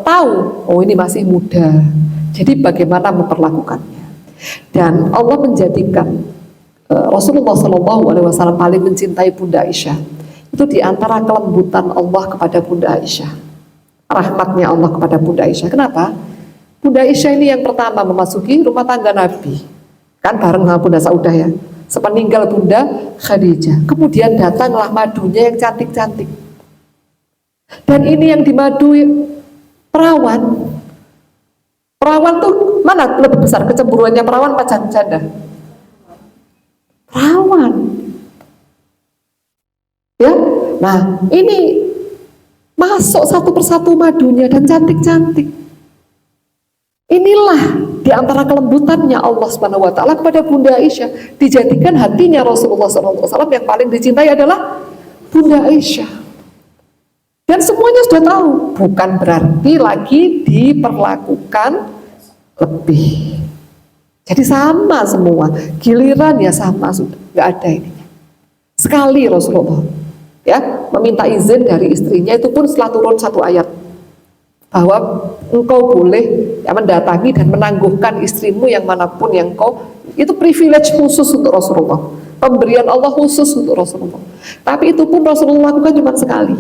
tahu, oh ini masih muda, jadi bagaimana memperlakukannya. Dan Allah menjadikan Rasulullah SAW paling mencintai Bunda Aisyah. Itu diantara kelembutan Allah kepada Bunda Aisyah, rahmatnya Allah kepada Bunda Aisyah. Kenapa? Bunda Aisyah ini yang pertama memasuki rumah tangga Nabi, kan bareng sama Bunda Saudah ya. sepeninggal Bunda Khadijah. Kemudian datanglah madunya yang cantik-cantik. Dan ini yang dimadui perawan. Perawan tuh mana lebih besar kecemburuannya, perawan apa janda? Perawan. Ya, nah ini masuk satu persatu madunya dan cantik-cantik. Inilah di antara kelembutannya Allah Subhanahu wa taala kepada Bunda Aisyah, dijadikan hatinya Rasulullah SAW yang paling dicintai adalah Bunda Aisyah. Dan semuanya sudah tahu, bukan berarti lagi diperlakukan lebih. Jadi sama semua, giliran ya sama, sudah nggak ada ininya. Sekali Rasulullah ya meminta izin dari istrinya, itu pun setelah turun satu ayat bahwa engkau boleh ya, mendatangi dan menangguhkan istrimu yang manapun yang kau, itu privilege khusus untuk Rasulullah, pemberian Allah khusus untuk Rasulullah. Tapi itu pun Rasulullah lakukan cuma sekali.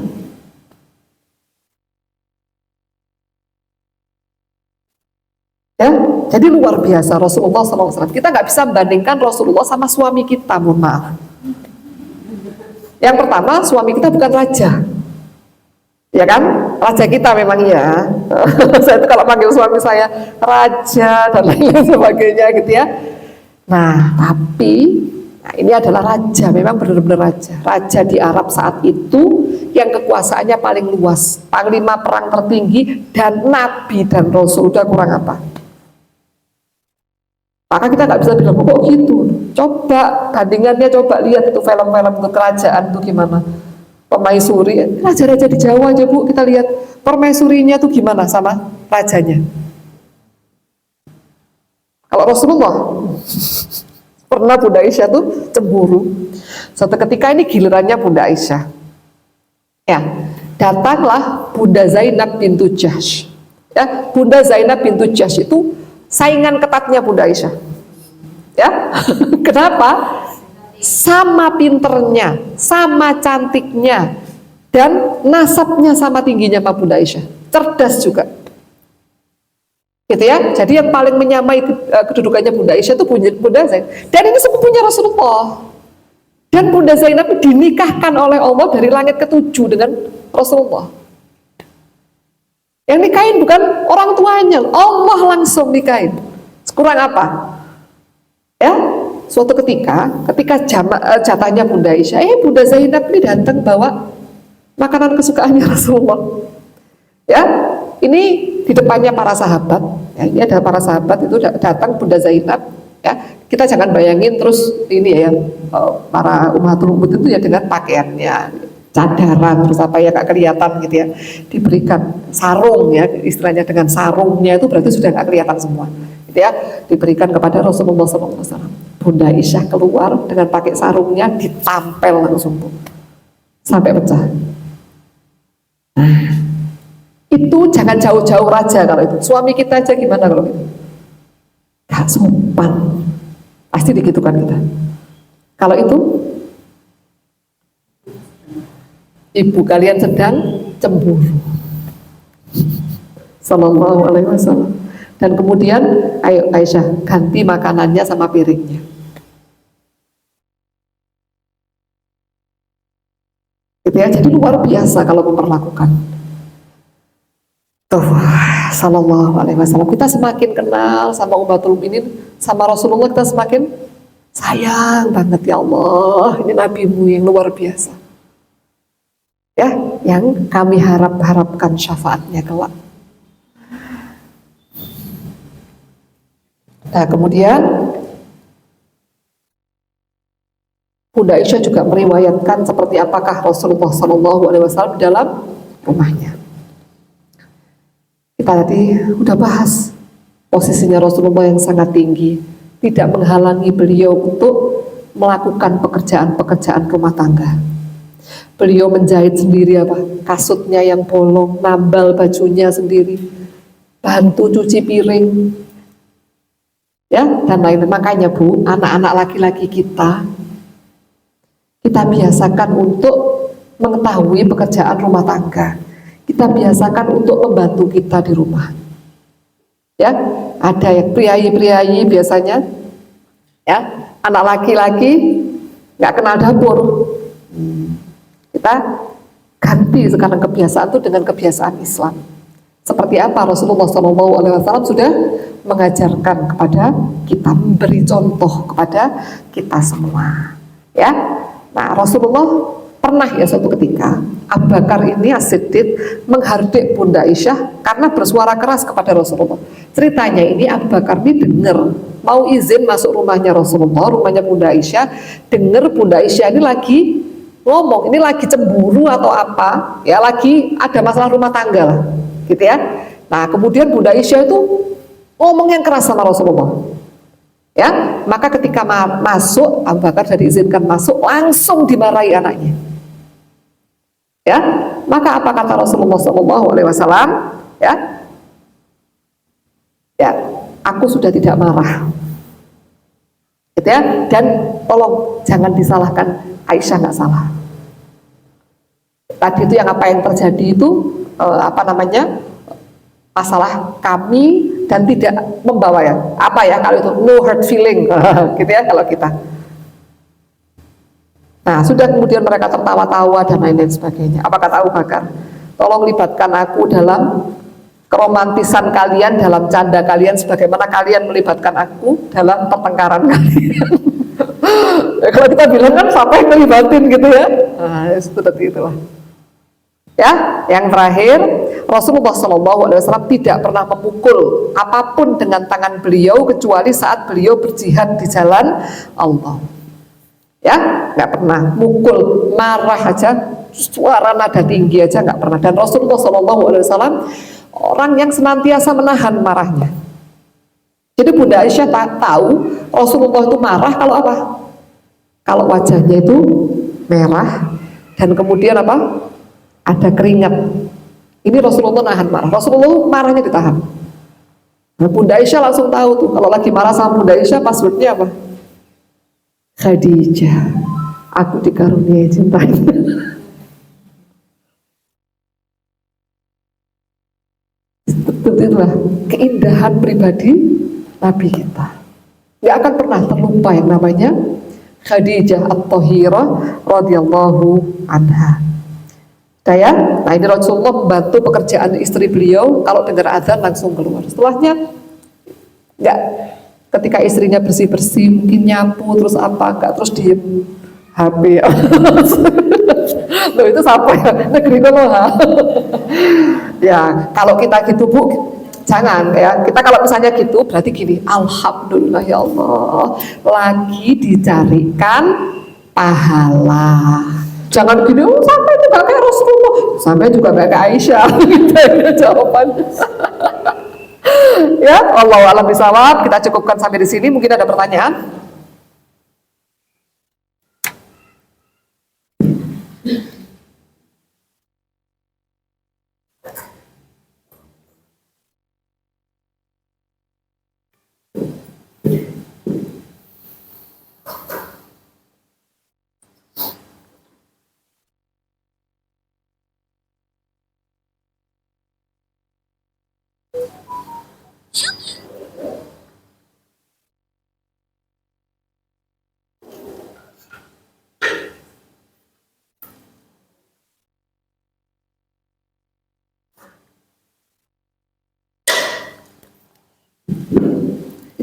Ya, jadi luar biasa Rasulullah SAW. Kita nggak bisa membandingkan Rasulullah sama suami kita, mohon maaf. Yang pertama, suami kita bukan raja. Ya kan, raja kita memang ya. Saya itu kalau panggil suami saya raja dan lain-lain sebagainya gitu ya. Nah, tapi ini adalah raja, memang benar-benar raja. Raja di Arab saat itu yang kekuasaannya paling luas, panglima perang tertinggi, dan nabi dan rasul, udah kurang apa? Maka kita nggak bisa bilang kok gitu. Coba bandingannya, coba lihat itu film-film itu kerajaan itu gimana. Permaisuri, raja-raja di Jawa aja Bu, kita lihat permaisurinya tuh gimana sama rajanya. Kalau Rasulullah pernah Bunda Aisyah tuh cemburu. Suatu ketika ini gilirannya Bunda Aisyah. Ya, datanglah Bunda Zainab bintu Jahsy. Ya, Bunda Zainab bintu Jahsy itu saingan ketatnya Bunda Aisyah. Ya, kenapa? Sama pinternya, sama cantiknya, dan nasabnya sama tingginya sama Bunda Aisyah. Cerdas juga. Gitu ya. Jadi yang paling menyamai kedudukannya Bunda Aisyah itu Bunda Zainab. Dan ini sepupunya Rasulullah. Dan Bunda Zainab dinikahkan oleh Allah dari langit ketujuh dengan Rasulullah. Yang nikahin bukan orang tuanya, Allah langsung nikahin. Kurang apa? Ya, suatu ketika jatahnya Bunda Aisyah, Bunda Zainab ini datang bawa makanan kesukaannya Rasulullah. Ya, ini di depannya para sahabat. Ya, ini ada para sahabat itu datang Bunda Zainab. Ya, kita jangan bayangin terus ini ya, para ummatul ummah itu ya dengan pakaiannya, cadaran terus apa ya nggak kelihatan gitu ya, diberikan sarung ya, istilahnya dengan sarungnya itu berarti sudah nggak kelihatan semua. Ya, diberikan kepada Rasulullah SAW. Bunda Aisyah keluar dengan pakai sarungnya, ditampel langsung sampai pecah. Nah, itu jangan jauh-jauh raja kalau itu. Suami kita aja gimana kalau gitu? Gak sopan, pasti digitukan kita. Kalau itu, ibu kalian sedang cemburu. Sallallahu alaihi wasallam. Dan kemudian, ayo Aisyah, ganti makanannya sama piringnya. Gitu ya, jadi luar biasa kalau memperlakukan. Tuh, sallallahu alaihi wasallam. Kita semakin kenal sama ummatul mukminin, sama Rasulullah, kita semakin sayang banget ya Allah. Ini nabimu yang luar biasa. Ya, yang kami harapkan syafaatnya kelak. Nah, kemudian Bunda Aisyah juga meriwayatkan seperti apakah Rasulullah SAW di dalam rumahnya. Kita tadi udah bahas posisinya Rasulullah yang sangat tinggi, tidak menghalangi beliau untuk melakukan pekerjaan-pekerjaan rumah tangga. Beliau menjahit sendiri kasutnya yang bolong, nambal bajunya sendiri, bantu cuci piring. Ya, dan lain. Makanya Bu, anak-anak laki-laki kita biasakan untuk mengetahui pekerjaan rumah tangga. Kita biasakan untuk membantu kita di rumah. Ya, ada yang priayi-priayi biasanya, ya, anak laki-laki nggak kenal dapur. Kita ganti sekarang kebiasaan itu dengan kebiasaan Islam. Seperti apa Rasulullah SAW sudah mengajarkan kepada kita, memberi contoh kepada kita semua. Ya, nah Rasulullah pernah ya suatu ketika Abu Bakar ini As-Siddiq menghardik Bunda Aisyah karena bersuara keras kepada Rasulullah. Ceritanya ini Abu Bakar ini dengar mau izin masuk rumahnya Rasulullah, rumahnya Bunda Aisyah, dengar Bunda Aisyah ini lagi ngomong, ini lagi cemburu atau apa, ya lagi ada masalah rumah tangga lah, gitu ya. Nah kemudian Bunda Aisyah itu ngomong yang keras sama Rasulullah, ya. Maka ketika masuk, Abu Bakar sudah diizinkan masuk, langsung dimarahi anaknya, ya. Maka apa kata Rasulullah SAW? Ya, aku sudah tidak marah, gitu ya. Dan tolong jangan disalahkan, Aisyah nggak salah. Tadi itu yang terjadi itu masalah kami dan tidak membawa ya kalau itu no hurt feeling gitu ya kalau kita. Nah sudah kemudian mereka tertawa-tawa dan lain-lain sebagainya. Apa kata Abu Bakar? Tolong libatkan aku dalam keromantisan kalian, dalam canda kalian, sebagaimana kalian melibatkan aku dalam pertengkaran kalian. Kalau kita bilang kan siapa yang melibatin gitu ya. Nah seperti itulah. Ya, yang terakhir Rasulullah SAW tidak pernah memukul apapun dengan tangan beliau kecuali saat beliau berjihad di jalan Allah. Ya, nggak pernah mukul, marah aja, suara nada tinggi aja nggak pernah. Dan Rasulullah SAW orang yang senantiasa menahan marahnya. Jadi Bunda Aisyah tahu Rasulullah itu marah kalau apa? Kalau wajahnya itu merah dan kemudian apa? Ada keringat. Ini Rasulullah nahan marah. Rasulullah marahnya ditahan. Nah, Bunda Aisyah langsung tahu tuh kalau lagi marah sama Bunda Aisyah passwordnya apa? Khadijah, aku dikaruniai cintanya. Itulah keindahan pribadi Nabi kita. Gak akan pernah terlupa yang namanya Khadijah At-Thahirah radhiyallahu anha. Nah ini Rasulullah membantu pekerjaan istri beliau, kalau dengar azan langsung keluar. Setelahnya enggak, ketika istrinya bersih-bersih mungkin nyapu terus apa, enggak terus diem HP. Loh itu siapa ya? Negeri Konoha. Ya kalau kita gitu Bu, jangan ya. Kita kalau misalnya gitu berarti gini, alhamdulillah ya Allah lagi dicarikan pahala. Jangan gini, sampai juga kayak Rasulullah, sampai juga kayak Aisyah. Gitu jawabannya. Ya, Allahu a'lam bishawab. Kita cukupkan sampai di sini. Mungkin ada pertanyaan?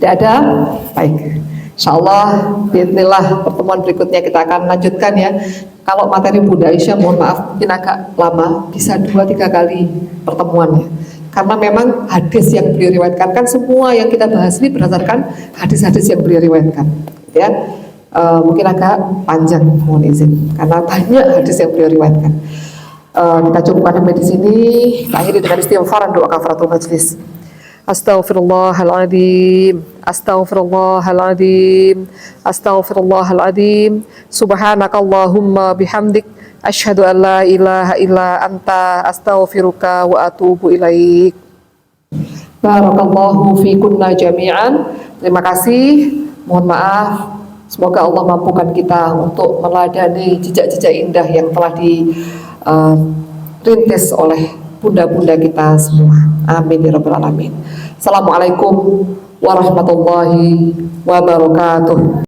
Tidak ada? Baik. Insyaallah, bismillah pertemuan berikutnya kita akan lanjutkan ya. Kalau materi Bunda Aisyah mohon maaf mungkin agak lama, bisa 2-3 kali pertemuannya. Karena memang hadis yang beliau riwayatkan, kan semua yang kita bahas ini berdasarkan hadis-hadis yang beliau riwayatkan. Ya, mungkin agak panjang, mohon izin, karena banyak hadis yang beliau riwayatkan. Kita cukupkan sampai di sini. Kita akhiri dengan istighfar dan doa kafaratul majlis. Astaghfirullahaladzim, astaghfirullahaladzim, astaghfirullahaladzim. Subhanakallahumma bihamdik, asyhadu an la ilaha illa anta, astaghfiruka wa atubu ilaik. Barakallahu fikunna jami'an. Terima kasih, mohon maaf. Semoga Allah mampukan kita untuk meladani jejak-jejak indah yang telah dirintis oleh bunda-bunda kita semua. Amin ya rabbal alamin. Assalamualaikum warahmatullahi wabarakatuh.